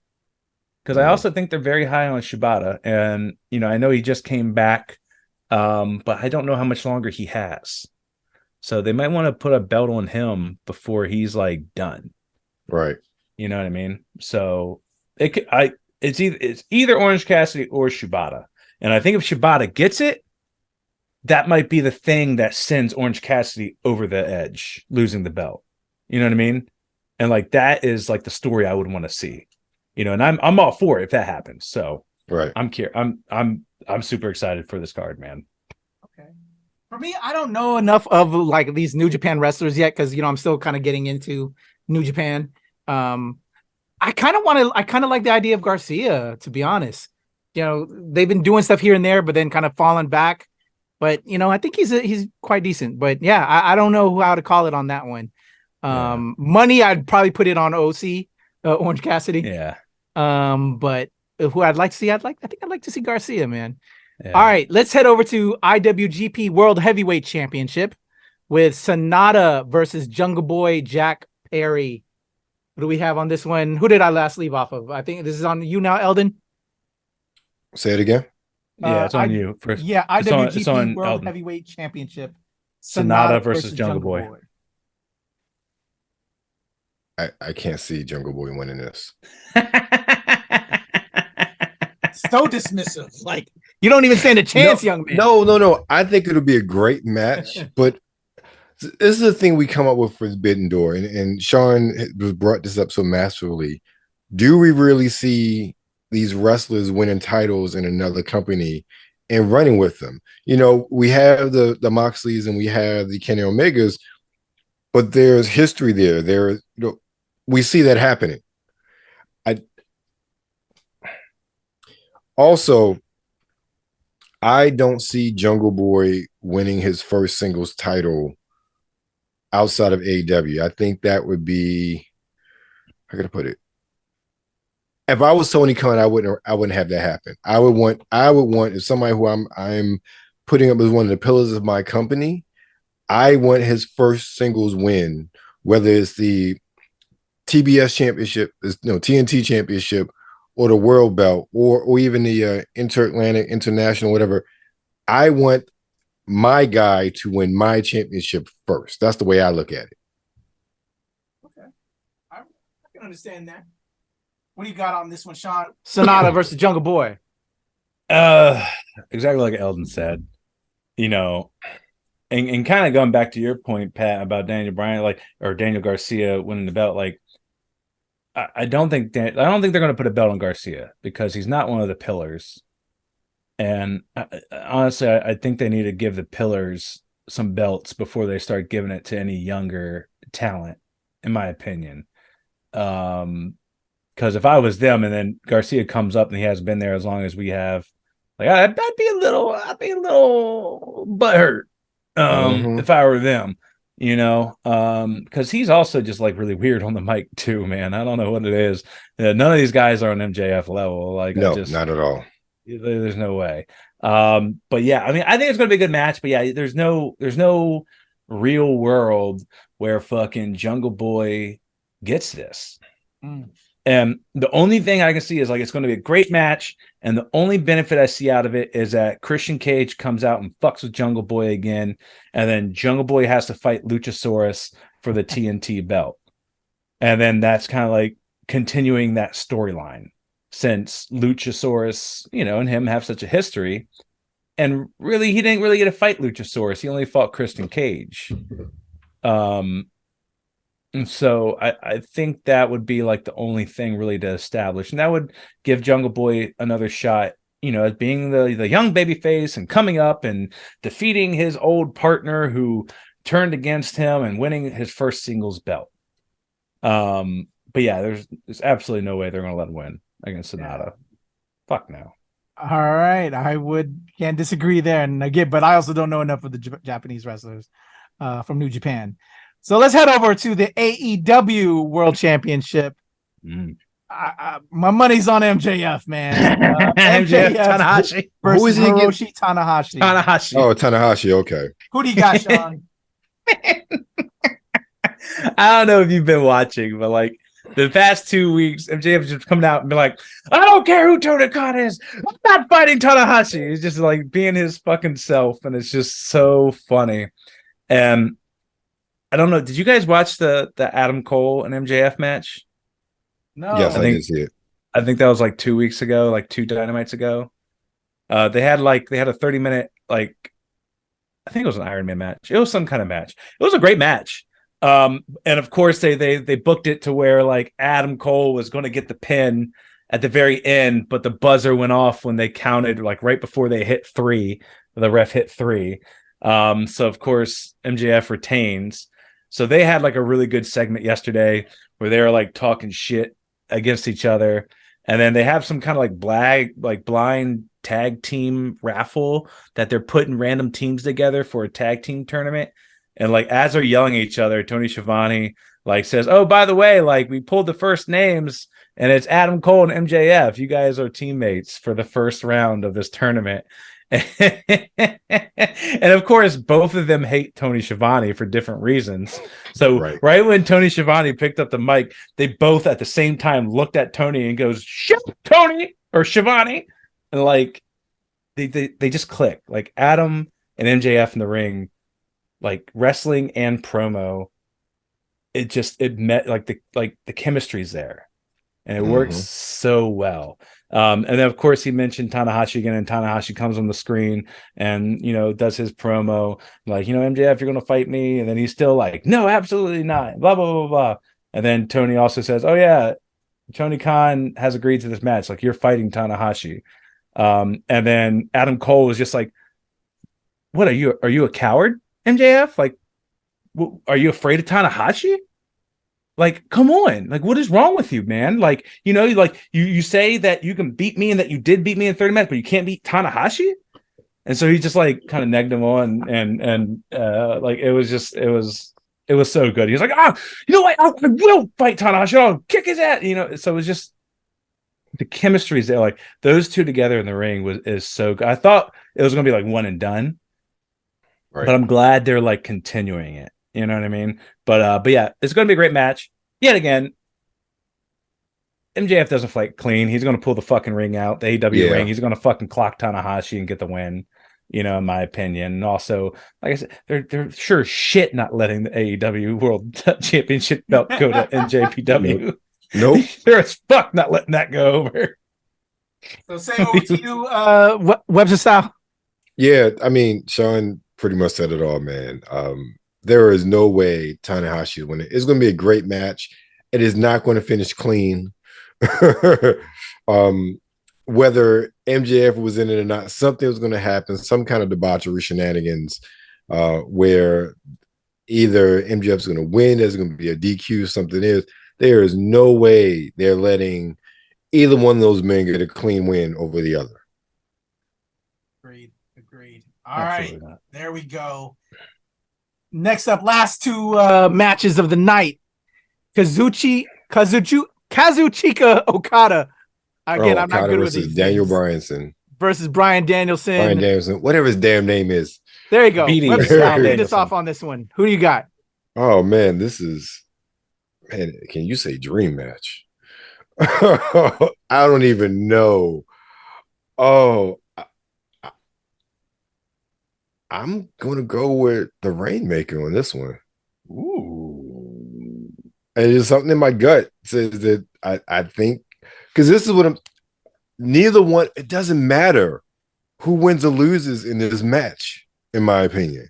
Because I also think they're very high on Shibata. And, I know he just came back, but I don't know how much longer he has. So they might want to put a belt on him before he's, done. Right. You know what I mean? So it's either Orange Cassidy or Shibata. And I think if Shibata gets it, that might be the thing that sends Orange Cassidy over the edge, losing the belt. You know what I mean? And, that is, the story I would want to see. And I'm all for it if that happens. So right, I'm super excited for this card, man. Okay, for me, I don't know enough of these New Japan wrestlers yet because I'm still kind of getting into New Japan. I kind of like the idea of Garcia, to be honest. They've been doing stuff here and there, but then kind of falling back. But I think he's quite decent. But yeah, I don't know how to call it on that one. Money, I'd probably put it on OC. Orange Cassidy. Yeah. But who I'd like to see, I think I'd like to see Garcia, man. Yeah. All right, let's head over to IWGP World Heavyweight Championship with Sonata versus Jungle Boy Jack Perry. What do we have on this one? Who did I last leave off of? I think this is on you now, Eldon. Say it again. Yeah, it's on you. First. Yeah, IWGP it's on World Eldon. Heavyweight Championship. Sonata versus Jungle Boy. I can't see Jungle Boy winning this. So dismissive. You don't even stand a chance, young man. No. I think it'll be a great match, but this is the thing we come up with for Forbidden Door, and Sean brought this up so masterfully. Do we really see these wrestlers winning titles in another company and running with them? We have the Moxleys and we have the Kenny Omegas, but there's history there. We see that happening. I don't see Jungle Boy winning his first singles title outside of AEW. I think that would be, how can I put it? If I was Tony Khan, I wouldn't have that happen. I would want if somebody who I'm putting up as one of the pillars of my company, I want his first singles win, whether it's the TBS championship, TNT championship, or the world belt, or even the Inter-Atlantic, international, whatever. I want my guy to win my championship first. That's the way I look at it. Okay, I can understand that. What do you got on this one, Sean? Sonata versus Jungle Boy. Exactly like Eldon said. And kind of going back to your point, Pat, about Daniel Bryan, or Daniel Garcia winning the belt, I don't think they're going to put a belt on Garcia because he's not one of the pillars. And honestly, I think they need to give the pillars some belts before they start giving it to any younger talent, in my opinion. Because if I was them and then Garcia comes up and he hasn't been there as long as we have, I'd be a little butthurt if I were them. Because he's also just really weird on the mic too, man. I don't know what it is. None of these guys are on MJF level. No, not at all. There's no way. But yeah, I think it's going to be a good match. But yeah, there's no real world where fucking Jungle Boy gets this. And the only thing I can see is it's going to be a great match. And the only benefit I see out of it is that Christian Cage comes out and fucks with Jungle Boy again. And then Jungle Boy has to fight Luchasaurus for the TNT belt. And then that's kind of continuing that storyline since Luchasaurus, and him have such a history. And really, he didn't really get to fight Luchasaurus. He only fought Christian Cage. And so I think that would be the only thing really to establish. And that would give Jungle Boy another shot, as being the young baby face and coming up and defeating his old partner who turned against him and winning his first singles belt. But yeah, there's absolutely no way they're going to let him win against Sonata. Yeah. Fuck no. All right, can't disagree there. And again, but I also don't know enough of the Japanese wrestlers from New Japan. So let's head over to the AEW World Championship. My money's on MJF, man. MJF Tanahashi versus Hiroshi Tanahashi. Oh, Tanahashi. Okay. Who do you got, Sean? I don't know if you've been watching, but like the past 2 weeks, MJF just coming out and be like, I don't care who Tony Khan is. I'm not fighting Tanahashi. He's just like being his fucking self. And it's just so funny. And I don't know. Did you guys watch the Adam Cole and MJF match? No. Yes, I did see it. I think that was like 2 weeks ago, like 2 Dynamites ago. They had a 30-minute, like, I think it was an Iron Man match. It was some kind of match. It was a great match. And of course they booked it to where like Adam Cole was going to get the pin at the very end, but the buzzer went off when they counted, like right before they hit 3. The ref hit 3. So of course MJF retains. So they had like a really good segment yesterday where they were like talking shit against each other. And then they have some kind of like blind tag team raffle that they're putting random teams together for a tag team tournament. And like as they're yelling at each other, Tony Schiavone like says, "Oh, by the way, like we pulled the first names and it's Adam Cole and MJF. You guys are teammates for the first round of this tournament." And of course, both of them hate Tony Schiavone for different reasons. So right when Tony Schiavone picked up the mic, they both at the same time looked at Tony and goes, "Shut Tony," or Schiavone. And like they just click. Like Adam and MJF in the ring, like wrestling and promo, it met like the chemistry's there. And it works so well. And then, of course, he mentioned Tanahashi again, and Tanahashi comes on the screen and, does his promo. Like, MJF, you're going to fight me. And then he's still like, no, absolutely not. Blah, blah, blah, blah. And then Tony also says, oh, yeah, Tony Khan has agreed to this match. Like, you're fighting Tanahashi. And then Adam Cole was just like, what, are you a coward, MJF? Like, are you afraid of Tanahashi? Like, come on. Like, what is wrong with you, man? Like, you say that you can beat me and that you did beat me in 30 minutes, but you can't beat Tanahashi? And so he just like kind of negged him on and like it was so good. He was like, you know what? I will fight Tanahashi. I'll kick his ass. So it was just the chemistry is there. Like those two together in the ring is so good. I thought it was gonna be like one and done. Right. But I'm glad they're like continuing it. You know what I mean? But yeah, it's going to be a great match. Yet again, MJF doesn't fight clean. He's going to pull the fucking ring out, the AEW ring. He's going to fucking clock Tanahashi and get the win, in my opinion. And also, like I said, they're sure shit not letting the AEW World Championship belt go to NJPW. Nope. Sure as fuck not letting that go over. So say over to you, Webster Style. Yeah, I mean, Sean pretty much said it all, man. There is no way Tanahashi is winning. It's going to be a great match. It is not going to finish clean. Whether MJF was in it or not, something was going to happen, some kind of debauchery shenanigans where either MJF is going to win, there's going to be a DQ, something is. There is no way they're letting either one of those men get a clean win over the other. Agreed. All right, there we go. Next up, last 2 matches of the night. Kazuchika Okada. Again, I'm not good with these. Daniel Bryanson. Versus Bryan Danielson. Whatever his damn name is. There you go. Lead us off on this one. Who do you got? Oh, man, can you say dream match? I don't even know. Oh, I'm going to go with the Rainmaker on this one. Ooh. And it's something in my gut says that I think, because this is what neither one, it doesn't matter who wins or loses in this match, in my opinion.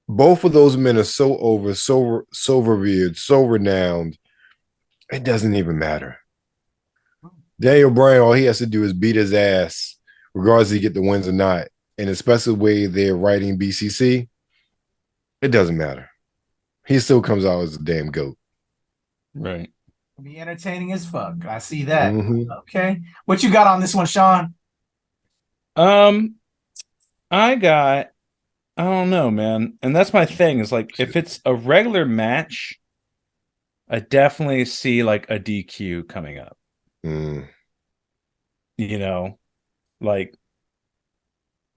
Both of those men are so over, so revered, so renowned, it doesn't even matter. Daniel Bryan, all he has to do is beat his ass, regardless if he get the wins or not. and especially the way they're writing BCC, it doesn't matter. He still comes out as a damn goat. Right. Be entertaining as fuck. I see that. Okay. What you got on this one, Sean? I don't know, man. And that's my thing is like, if it's a regular match, I definitely see like a DQ coming up. You know, like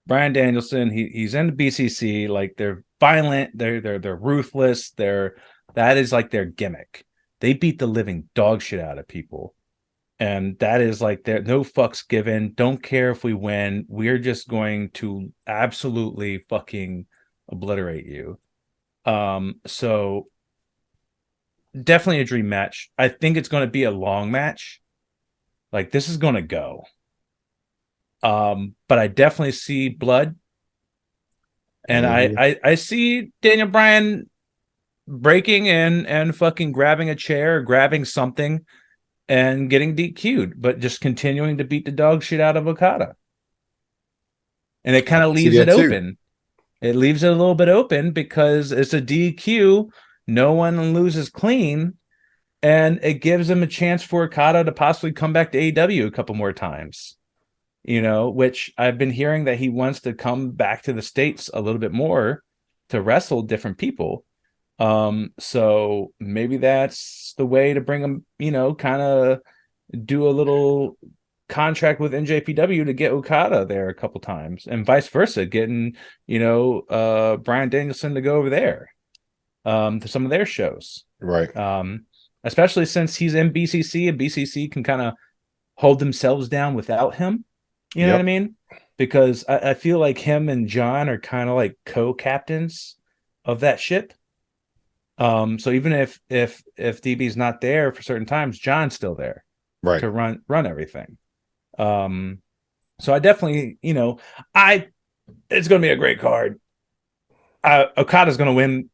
Bryan Danielson, he's in the BCC. Like they're violent, they're ruthless. That is like their gimmick. They beat the living dog shit out of people. And that is like, there no fucks given. Don't care if we win. We're just going to absolutely fucking obliterate you. So definitely a dream match. I think it's going to be a long match. Like this is going to go. But I definitely see blood. And I see Daniel Bryan breaking in and fucking grabbing a chair, grabbing something, and getting DQ'd, but just continuing to beat the dog shit out of Okada. And it kind of leaves it open. It leaves it a little bit open because it's a DQ. No one loses clean. And it gives him a chance for Okada to possibly come back to AEW a couple more times. You know, which I've been hearing that he wants to come back to the States a little bit more to wrestle different people. So maybe that's the way to bring him, you know, kind of do a little contract with NJPW to get Okada there a couple times, and vice versa, getting, you know, Bryan Danielson to go over there to some of their shows. Right. Especially since he's in BCC and BCC can kind of hold themselves down without him. You know what I mean? Because I feel like him and John are kind of like co-captains of that ship. So even if DB's not there for certain times, John's still there, right, to run everything. So I definitely, you know, it's going to be a great card. Okada's going to win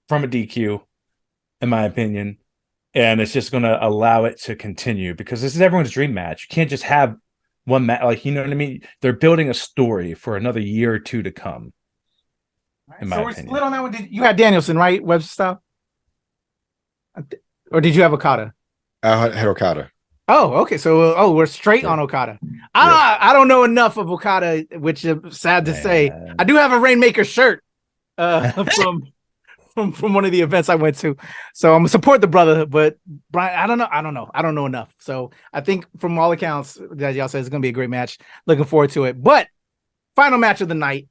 from a DQ, in my opinion, and it's just going to allow it to continue because this is everyone's dream match. You can't just have one match, like, you know what I mean? They're building a story for another year or two to come. Right, so we're split on that one. You had Danielson, right? Webster style. Or did you have Okada? I had Okada. Oh, okay. So, we're straight on Okada. I don't know enough of Okada, which is sad to say. I do have a Rainmaker shirt from one of the events I went to, so I'm gonna support the brother. But Brian, I don't know enough. So I think from all accounts that y'all said, it's gonna be a great match. Looking forward to it. But final match of the night: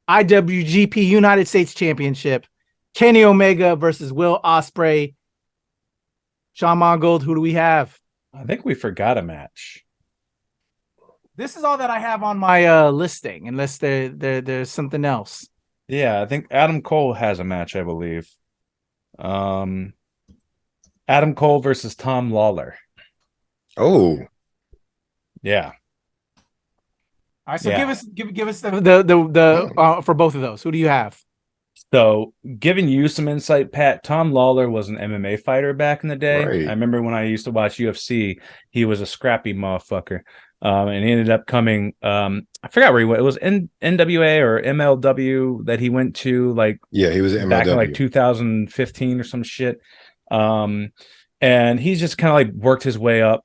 IWGP United States Championship, Kenny Omega versus Will Ospreay. Sean Mongold, who do we have? I think we forgot a match. This is all that I have on my listing, unless there's something else. Yeah, I think Adam Cole has a match, I believe. Adam Cole versus Tom Lawler. Oh. Yeah. All right, so give us the for both of those. Who do you have? So, giving you some insight, Pat, Tom Lawler was an MMA fighter back in the day. Right. I remember when I used to watch UFC, he was a scrappy motherfucker. And he ended up coming, I forgot where he went. It was NWA or MLW that he went to, like, yeah, he was at back MLW. in like 2015 or some shit. And he's just kind of like worked his way up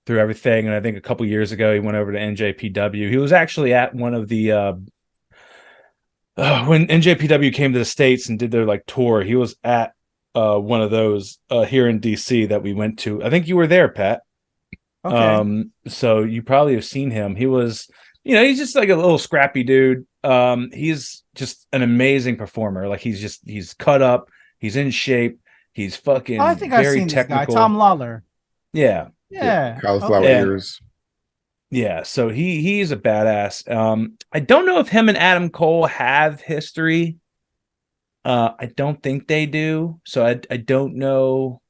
through everything. And I think a couple years ago, he went over to NJPW. He was actually at one of the, when NJPW came to the States and did their like tour, he was at one of those here in DC that we went to. I think you were there, Pat. Okay. So you probably have seen him. He was, you know, he's just like a little scrappy dude. He's just an amazing performer. Like he's cut up, he's in shape, he's fucking I think very I've seen technical. This guy, Tom Lawler. Yeah. Cauliflower ears. Yeah, so he's a badass. I don't know if him and Adam Cole have history. I don't think they do. So I don't know.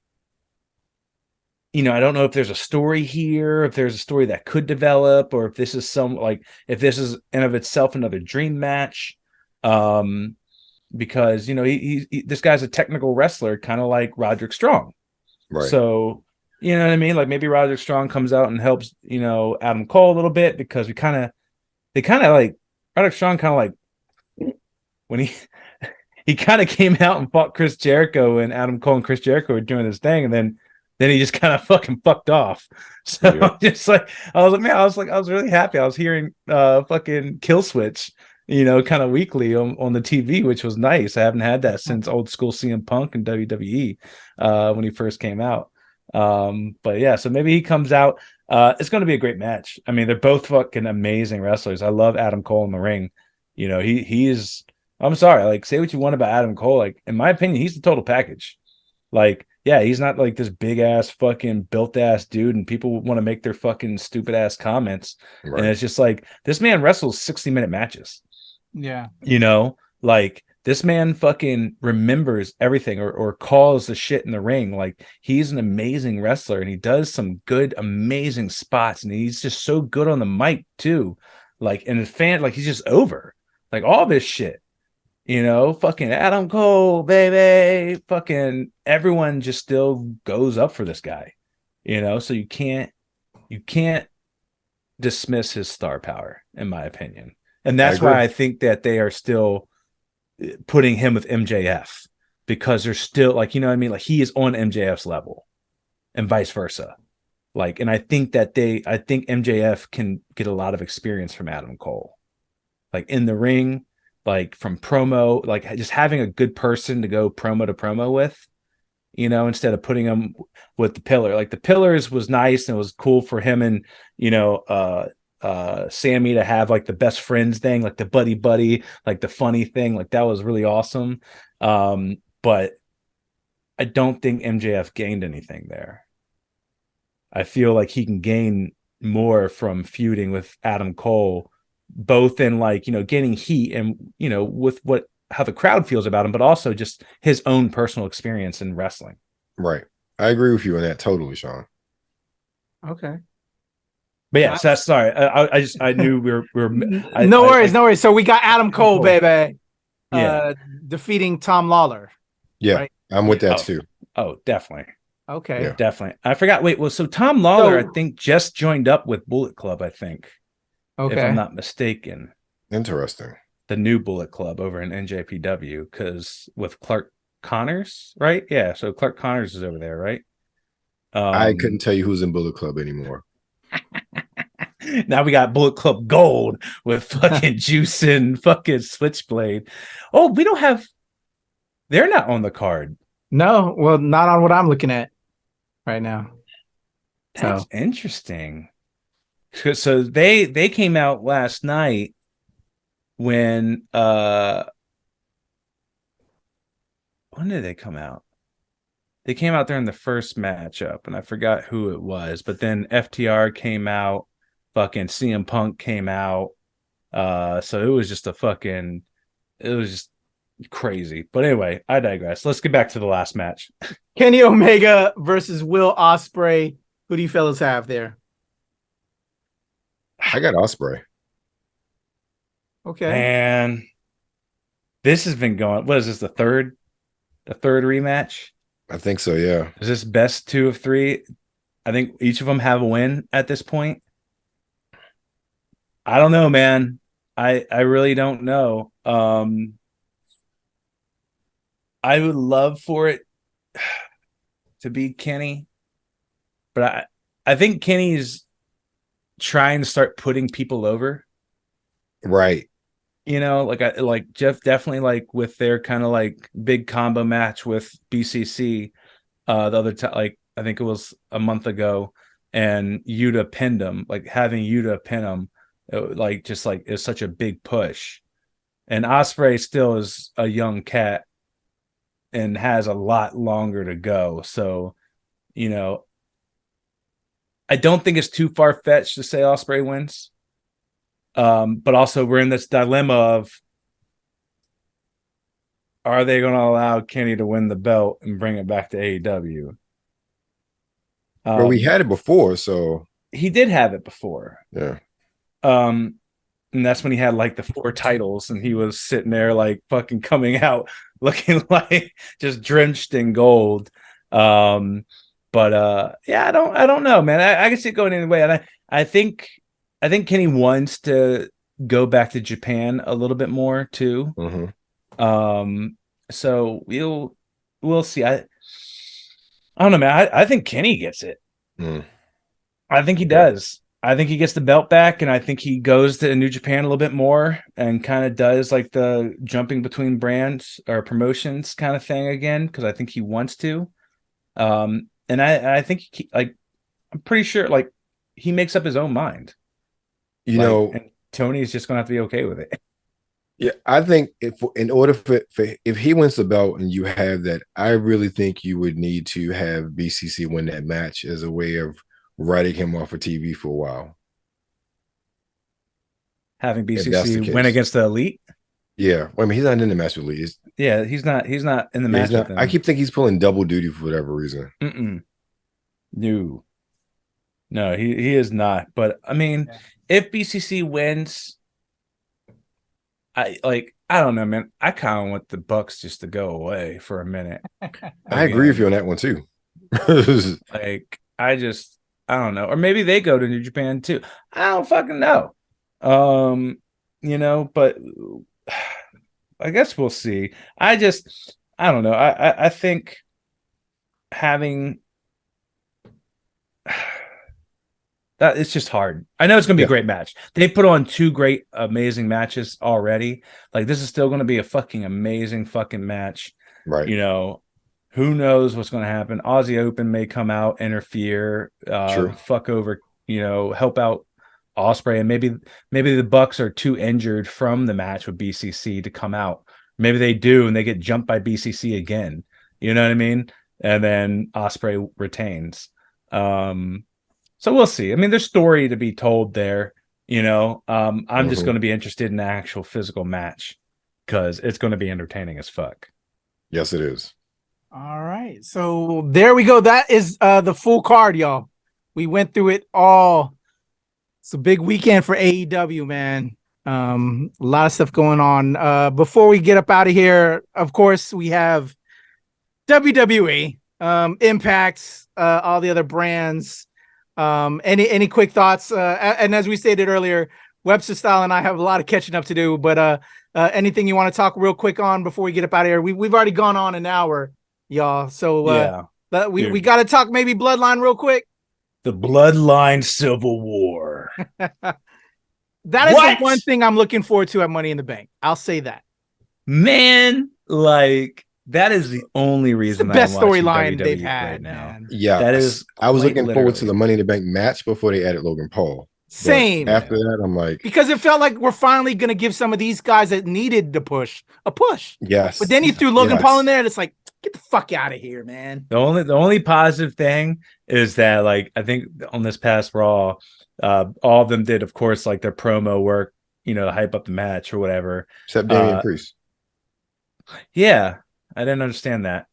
You know, I don't know if there's a story here, if there's a story that could develop, or if this is if this is in of itself another dream match. Because, you know, he this guy's a technical wrestler, kind of like Roderick Strong. Right. So, you know what I mean? Like maybe Roderick Strong comes out and helps, you know, Adam Cole a little bit because they kind of like Roderick Strong kind of like when he kind of came out and fought Chris Jericho, and Adam Cole and Chris Jericho were doing his thing, and then he just kind of fucking fucked off. So yeah. Just like I was really happy. I was hearing fucking Kill Switch, kind of weekly on the TV, which was nice. I haven't had that since old school CM Punk and WWE when he first came out. But yeah, so maybe he comes out. It's going to be a great match. I mean, they're both fucking amazing wrestlers. I love Adam Cole in the ring. He is. I'm sorry, like, say what you want about Adam Cole. Like, in my opinion, he's the total package. Like, yeah, he's not like this big ass fucking built ass dude, and people want to make their fucking stupid ass comments. Right. And it's just like, this man wrestles 60-minute matches. Yeah. Like, this man fucking remembers everything or calls the shit in the ring. Like, he's an amazing wrestler, and he does some good, amazing spots, and he's just so good on the mic too. Like, and the fan, like, he's just over. Like, all this shit. Fucking Adam Cole, baby, fucking everyone just still goes up for this guy, so you can't dismiss his star power, in my opinion. And that's why I think that they are still putting him with MJF, because they're still like, like he is on MJF's level and vice versa. Like, and I think MJF can get a lot of experience from Adam Cole, like in the ring, like from promo, like just having a good person to go promo to promo with, instead of putting him with the Pillar. Like the Pillars was nice, and it was cool for him and, Sammy to have like the best friends thing, like the buddy, like the funny thing. Like that was really awesome. But I don't think MJF gained anything there. I feel like he can gain more from feuding with Adam Cole, both in like, getting heat and, with how the crowd feels about him, but also just his own personal experience in wrestling. Right. I agree with you on that totally, Sean. Okay. But yeah, so that's sorry. I knew we were no worries. So we got Adam Cole, baby. Defeating Tom Lawler. Yeah, right? I'm with that too. Oh, definitely. Okay. Yeah. Definitely. I forgot. Wait, well, so Tom Lawler, I think, just joined up with Bullet Club, I think. Okay. If I'm not mistaken. Interesting. The new Bullet Club over in NJPW, because with Clark Connors, right? Yeah, so Clark Connors is over there, right? I couldn't tell you who's in Bullet Club anymore. Now we got Bullet Club Gold with fucking Juice and fucking Switchblade. Oh, we don't have... They're not on the card. No, well, not on what I'm looking at right now. That's interesting. So they came out last night when did they come out? They came out during the first matchup, and I forgot who it was, but then FTR came out, fucking CM Punk came out. So it was just crazy. But anyway, I digress. Let's get back to the last match. Kenny Omega versus Will Ospreay. Who do you fellas have there? I got Ospreay. Okay. Man, this has been going. What is this? The third rematch? I think so. Yeah. Is this best 2 of 3? I think each of them have a win at this point. I don't know, man. I really don't know. I would love for it to be Kenny, but I think Kenny's trying to start putting people over. Right. Like Jeff definitely, like with their kind of like big combo match with BCC the other time, like I think it was a month ago, and Yuta pinned him. Like having Yuta pin him, is such a big push. And Ospreay still is a young cat and has a lot longer to go. So, I don't think it's too far-fetched to say Ospreay wins. But also we're in this dilemma of, are they going to allow Kenny to win the belt and bring it back to AEW? Well, we had it before, so he did have it before. Yeah. And that's when he had like the 4 titles, and he was sitting there like fucking coming out looking like just drenched in gold. Yeah, I don't know, man. I can see it going either way, and I think Kenny wants to go back to Japan a little bit more too. Mm-hmm. So we'll see. I don't know, man. I think Kenny gets it. I think he does. I think he gets the belt back, and I think he goes to New Japan a little bit more and kind of does like the jumping between brands or promotions kind of thing again, because I think he wants to. And I think I'm pretty sure like he makes up his own mind. And Tony is just gonna have to be okay with it. Yeah, I think in order for if he wins the belt and you have that, I really think you would need to have BCC win that match as a way of writing him off of TV for a while. Having BCC win against the Elite? Yeah. Well, I mean, he's not in the match with Elite. He's not in the match with them. I keep thinking he's pulling double duty for whatever reason. No, he is not. But I mean, if BCC wins, I don't know, man. I kind of want the Bucks just to go away for a minute. I agree with you on that one too. I don't know. Or maybe they go to New Japan too. I don't fucking know. But I guess we'll see. I don't know. I think having that it's just hard. I know it's going to be a great match. They've put on 2 great, amazing matches already. Like, this is still going to be a fucking amazing fucking match. Right. Who knows what's going to happen? Aussie Open may come out, interfere, fuck over, help out Ospreay, and maybe the Bucks are too injured from the match with BCC to come out. Maybe they do, and they get jumped by BCC again. You know what I mean? And then Ospreay retains. So we'll see. I mean, there's story to be told there. I'm just going to be interested in the actual physical match because it's going to be entertaining as fuck. Yes, it is. All right. So there we go. That is the full card, y'all. We went through it all. It's a big weekend for AEW, man. A lot of stuff going on. Before we get up out of here, of course, we have WWE, Impact, all the other brands. Any quick thoughts? And as we stated earlier, Webster Style and I have a lot of catching up to do. But anything you want to talk real quick on before we get up out of here? We've already gone on an hour, y'all. So we got to talk maybe Bloodline real quick. The Bloodline Civil War. That is the one thing I'm looking forward to at Money in the Bank. I'll say that. Man, that is the only reason it's the best storyline they've had right now. Man. Yeah, that is. I was looking forward to the Money in the Bank match before they added Logan Paul. Same. But after that, I'm like, because it felt like we're finally going to give some of these guys that needed the push a push. Yes. But then you threw Logan Paul in there, and it's like, get the fuck out of here, man. The only positive thing is that, I think on this past Raw, all of them did, of course, their promo work, to hype up the match or whatever. Except Damian Priest. Yeah, I didn't understand that.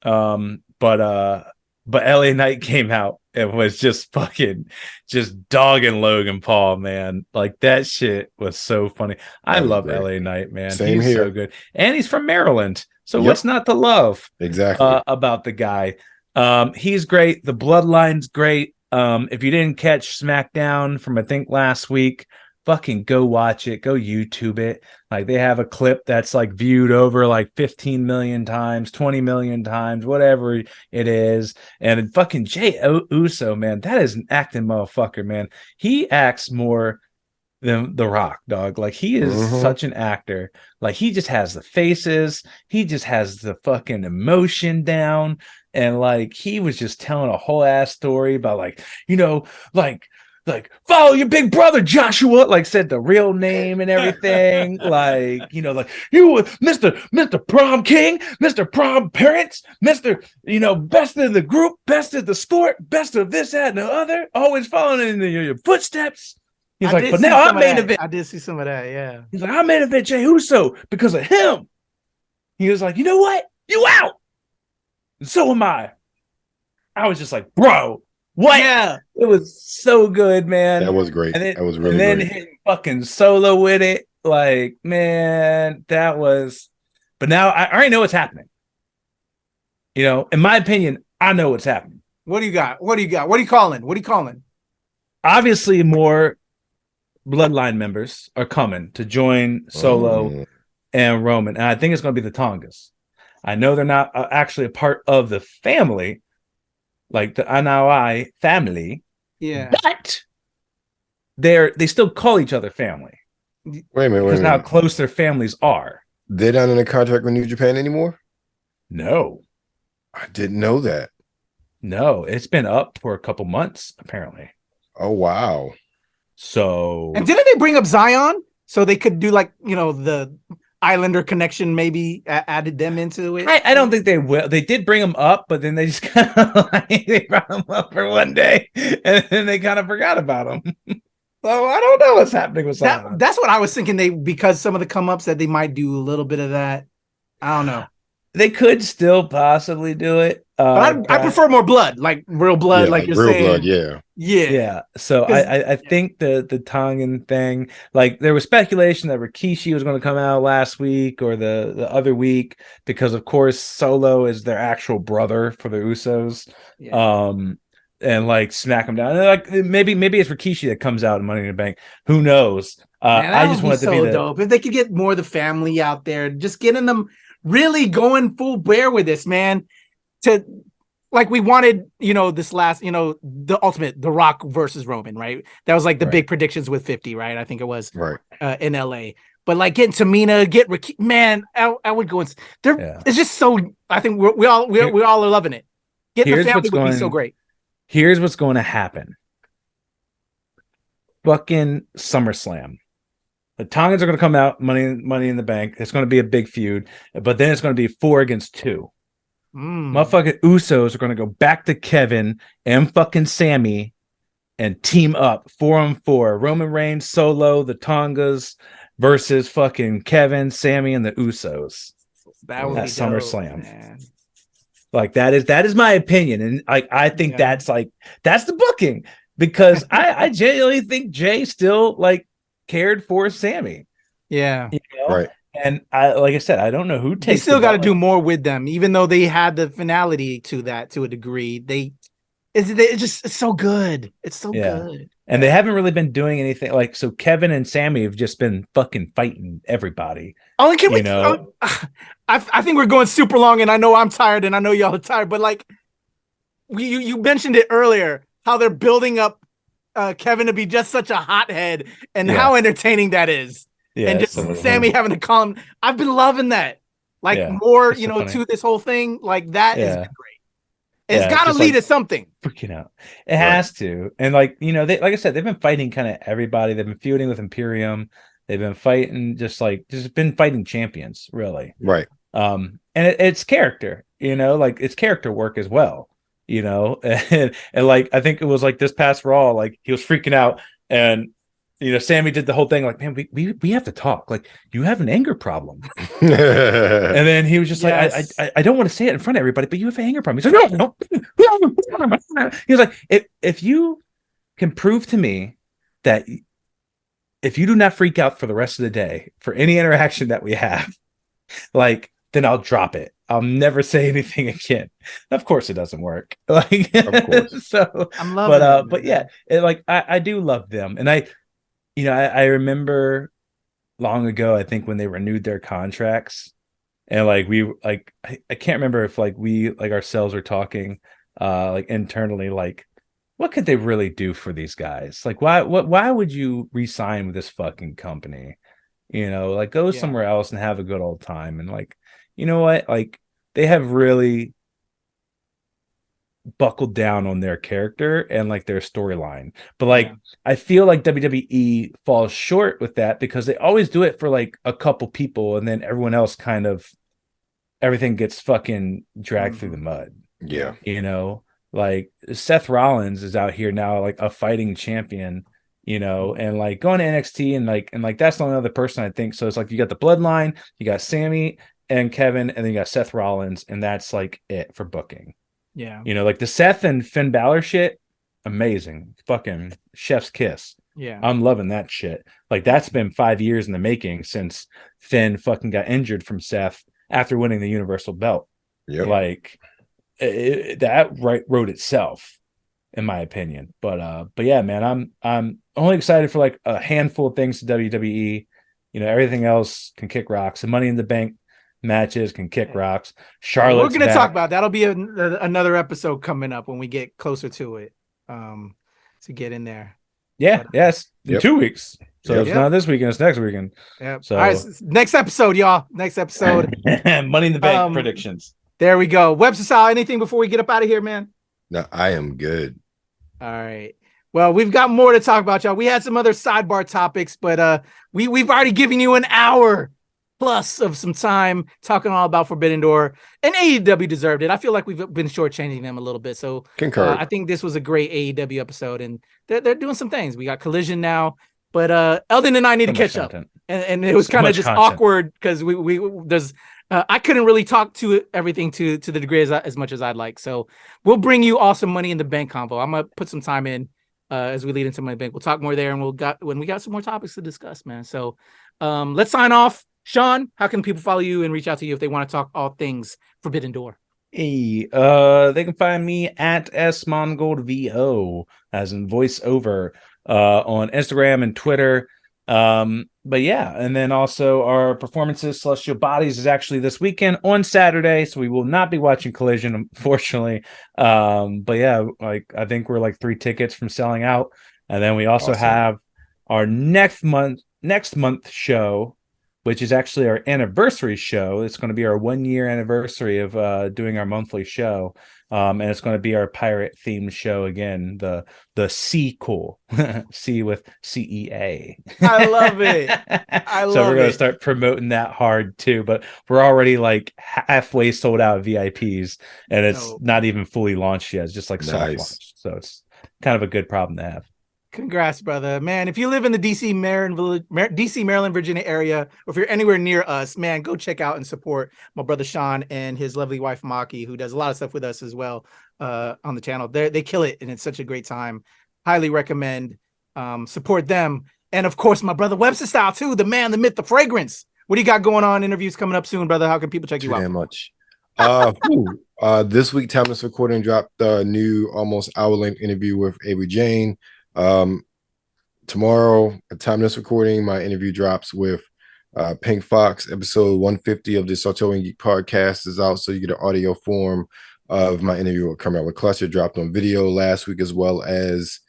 But LA Knight came out and was just dogging Logan Paul, man. That shit was so funny. I love LA Knight, man. Same he's here. So good. And he's from Maryland. So what's not to love about the guy? He's great. The Bloodline's great. If you didn't catch SmackDown from I think last week, fucking go watch it. Go YouTube it. They have a clip that's viewed over 15 million times, 20 million times, whatever it is. And fucking Jey Uso, man, that is an acting motherfucker, man. He acts more than The Rock, dog. He is such an actor. He just has the faces. He just has the fucking emotion down. And he was just telling a whole ass story about follow your big brother Joshua, said the real name and everything. You were Mr. Prom King, Mr. Prom Parents, Mr. Best of the group, best of the sport, best of this, that, and the other, always following in your footsteps. He's but now I main event. I did see some of that, yeah. He's I main event Jey Uso because of him. He was you know what? You out. And so am I. I was just bro. What? Yeah, it was so good, man. That was great. That was really great. And then hitting fucking Solo with it, man, that was. But now I already know what's happening. In my opinion, I know what's happening. What do you got? What are you calling? Obviously, more Bloodline members are coming to join Solo and Roman, and I think it's going to be the Tongas. I know they're not actually a part of the family, like the NRW family. Yeah, but they still call each other family. Wait a minute, because how close their families are. They're not in a contract with New Japan anymore? No. I didn't know that. No, it's been up for a couple months, apparently. Oh, wow. So... And didn't they bring up Zion? So they could do like, the Islander connection, maybe added them into it? I don't think they will. They did bring them up, but then they just kind of they brought them up for one day, and then they kind of forgot about them. So I don't know what's happening with that. That's what I was thinking. Because some of the come-ups that they might do a little bit of that. I don't know. They could still possibly do it. But I prefer more blood, like real blood, like you're real saying. Blood, yeah. Yeah. So I think the Tongan thing, like there was speculation that Rikishi was going to come out last week or the other week because of course Solo is their actual brother for the Usos. Yeah. And like smack him down. And like maybe it's Rikishi that comes out in Money in the Bank. Who knows? Man, I just want it to be dope. If they could get more of the family out there, just getting them really going full bear with this, man. To like we wanted, this last, the ultimate, The Rock versus Roman, right? That was like the big predictions with 50, right? I think it was in LA. But like getting Tamina, get Ricky, man, I would go. It's just so. I think we all are loving it. Getting the family would be so great. Here's what's going to happen. Fucking SummerSlam. The Tongans are going to come out, money in the bank. It's going to be a big feud, but then it's going to be 4 against 2. Motherfucking Usos are going to go back to Kevin and fucking Sammy and team up 4-on-4. Roman Reigns, Solo, the Tongas versus fucking Kevin, Sammy, and the Usos. That would be SummerSlam. Man. Like that is my opinion, and I think that's the booking because I genuinely think Jay still like cared for Sammy. Yeah, right. And like I said, I don't know who takes. They still got to do more with them, even though they had the finality to that to a degree. It's so good. It's so good. And they haven't really been doing anything like so. Kevin and Sammy have just been fucking fighting everybody. Oh, can we? I think we're going super long, and I know I'm tired, and I know y'all are tired. But like, you mentioned it earlier, how they're building up Kevin to be just such a hothead, and how entertaining that is. Yeah, and just Sammy having to call him. I've been loving that. Like more, to this whole thing. Like that has been great. It's got to lead to something. Freaking out. It has to. And like, they, like I said, they've been fighting kind of everybody. They've been feuding with Imperium. They've been fighting just been fighting champions, really. Right. And it's character, like it's character work as well, and like, I think it was like this past Raw, like he was freaking out and, Sammy did the whole thing like, man, we have to talk. Like, you have an anger problem. And then he was just like, I don't want to say it in front of everybody, but you have an anger problem. He's like, no. He was like, if you can prove to me that if you do not freak out for the rest of the day for any interaction that we have, like, then I'll drop it. I'll never say anything again. Of course, it doesn't work. Like, of course. So I'm loving it. But yeah, I do love them, and I remember long ago, I think when they renewed their contracts, and like I can't remember if like we like ourselves are talking like internally, like what could they really do for these guys? Like why would you re-sign with this fucking company? Like go somewhere else and have a good old time. And like, you know what? Like they have really buckled down on their character and like their storyline, but like I feel like WWE falls short with that because they always do it for like a couple people and then everyone else kind of everything gets fucking dragged through the mud. Like Seth Rollins is out here now like a fighting champion, and like going to NXT and like that's the only other person I think. So it's like you got the bloodline, you got Sammy and Kevin, and then you got Seth Rollins, and that's like it for booking. Yeah. Like the Seth and Finn Balor shit, amazing. Fucking chef's kiss. Yeah. I'm loving that shit. Like that's been 5 years in the making since Finn fucking got injured from Seth after winning the Universal belt. Yep. Like that wrote itself. in my opinion. But yeah, man, I'm only excited for like a handful of things to WWE. You know, everything else can kick rocks. The Money in the Bank matches can kick rocks. Charlotte's we're going to talk about that'll be another episode coming up when we get closer to it. To get in there. Yeah, yes, in 2 weeks. So it's not this weekend, it's next weekend. Yeah. So all right, next episode, y'all. Next episode. Money in the Bank predictions. There we go. Webster Style, anything before we get up out of here, man? No, I am good. All right. Well, we've got more to talk about, y'all. We had some other sidebar topics, but we've already given you an hour plus of some time talking all about Forbidden Door, and AEW deserved it. I feel like we've been shortchanging them a little bit. So I think this was a great AEW episode, and they're doing some things. We got Collision now, but Eldon and I need to catch up, and it was kind of just awkward because there's I couldn't really talk to everything to the degree as much as I'd like. So we'll bring you all some Money in the Bank combo. I'm gonna put some time in as we lead into Money in the Bank. We'll talk more there, and when we got some more topics to discuss, man. So let's sign off. Sean, how can people follow you and reach out to you if they want to talk all things Forbidden Door? Hey, they can find me at SMongoldVO, as in voiceover, on Instagram and Twitter. But yeah, and then also our performances, Celestial Bodies, is actually this weekend on Saturday, so we will not be watching Collision, unfortunately. But yeah, like I think we're like 3 tickets from selling out, and then we also have our next month show, which is actually our anniversary show. It's going to be our 1-year anniversary of doing our monthly show. And it's going to be our pirate themed show again, the sequel, C with CEA. I love it. So we're going to start promoting that hard too, but we're already like halfway sold out of VIPs, and it's not even fully launched yet. It's just like soft launch. So it's kind of a good problem to have. Congrats, brother. Man, if you live in the DC, Maryland, Virginia area, or if you're anywhere near us, man, go check out and support my brother Sean and his lovely wife Maki, who does a lot of stuff with us as well on the channel. They kill it, and it's such a great time. Highly recommend. Support them. And, of course, my brother Webster Style, too, the man, the myth, the fragrance. What do you got going on? Interviews coming up soon, brother. How can people check you out? Damn much. This week, Timeless Recording dropped the new almost hour-length interview with Avery Jane. Tomorrow, a Timeless Recording, my interview drops with Pink Fox. Episode 150 of the Sarto and Geek podcast is out, so you get an audio form of my interview with Coming Out with Cluster. Dropped on video last week, as well as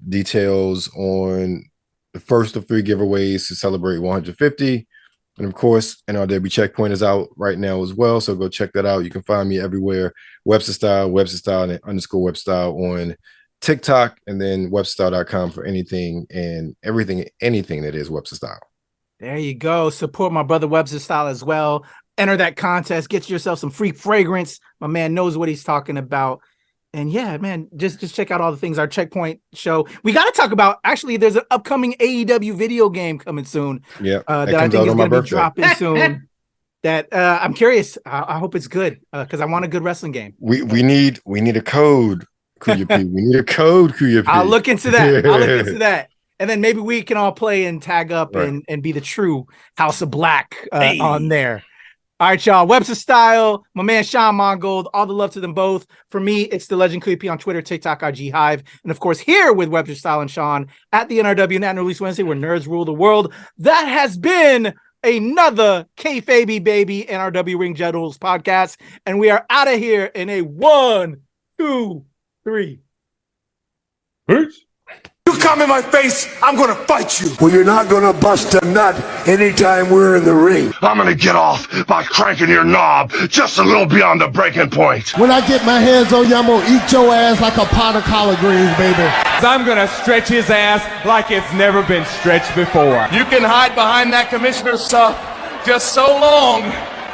details on the first of 3 giveaways to celebrate 150. And of course, NRW Checkpoint is out right now as well, so go check that out. You can find me everywhere. Webster Style, and _Webster Style on TikTok, and then websterstyle.com for anything and everything, anything that is Webster Style. There you go. Support my brother Webster Style as well. Enter that contest. Get yourself some free fragrance. My man knows what he's talking about. And yeah, man, just check out all the things. Our Checkpoint show. We got to talk about, actually, there's an upcoming AEW video game coming soon. Yeah, that I think is going to be dropping soon. That I'm curious. I hope it's good because I want a good wrestling game. We need a code. Kuya P. We need a code, Kuya P. I'll look into that. And then maybe we can all play and tag up and be the true House of Black on there. All right, y'all. Webster Style, my man Sean Mongold, all the love to them both. For me, it's the Legend Kuya P on Twitter, TikTok, IG, Hive. And of course, here with Webster Style and Sean at the NRW Nat Release Wednesday, where nerds rule the world. That has been another KayFabeyBaby NRW Ring Generals podcast. And we are out of here in a 1, 2, 3. Peace. You come in my face, I'm gonna fight you. Well, you're not gonna bust a nut anytime we're in the ring. I'm gonna get off by cranking your knob just a little beyond the breaking point. When I get my hands on you, I'm gonna eat your ass like a pot of collard greens, baby. I'm gonna stretch his ass like it's never been stretched before. You can hide behind that commissioner stuff just so long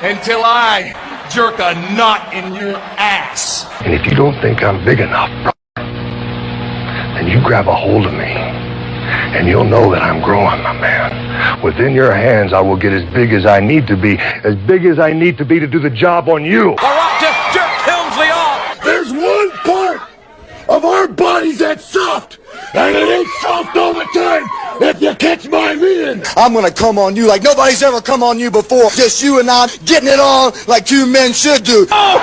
until I jerk a knot in your ass. And if you don't think I'm big enough, then you grab a hold of me, and you'll know that I'm growing, my man. Within your hands, I will get as big as I need to be to do the job on you. All right, just jerk Helmsley off. There's one part of our bodies that's soft, and it ain't soft all the time, if you catch my meaning. I'm gonna come on you like nobody's ever come on you before. Just you and I getting it on like 2 men should do. Oh,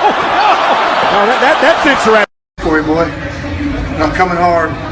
no, that's interesting. Boy. and I'm coming hard.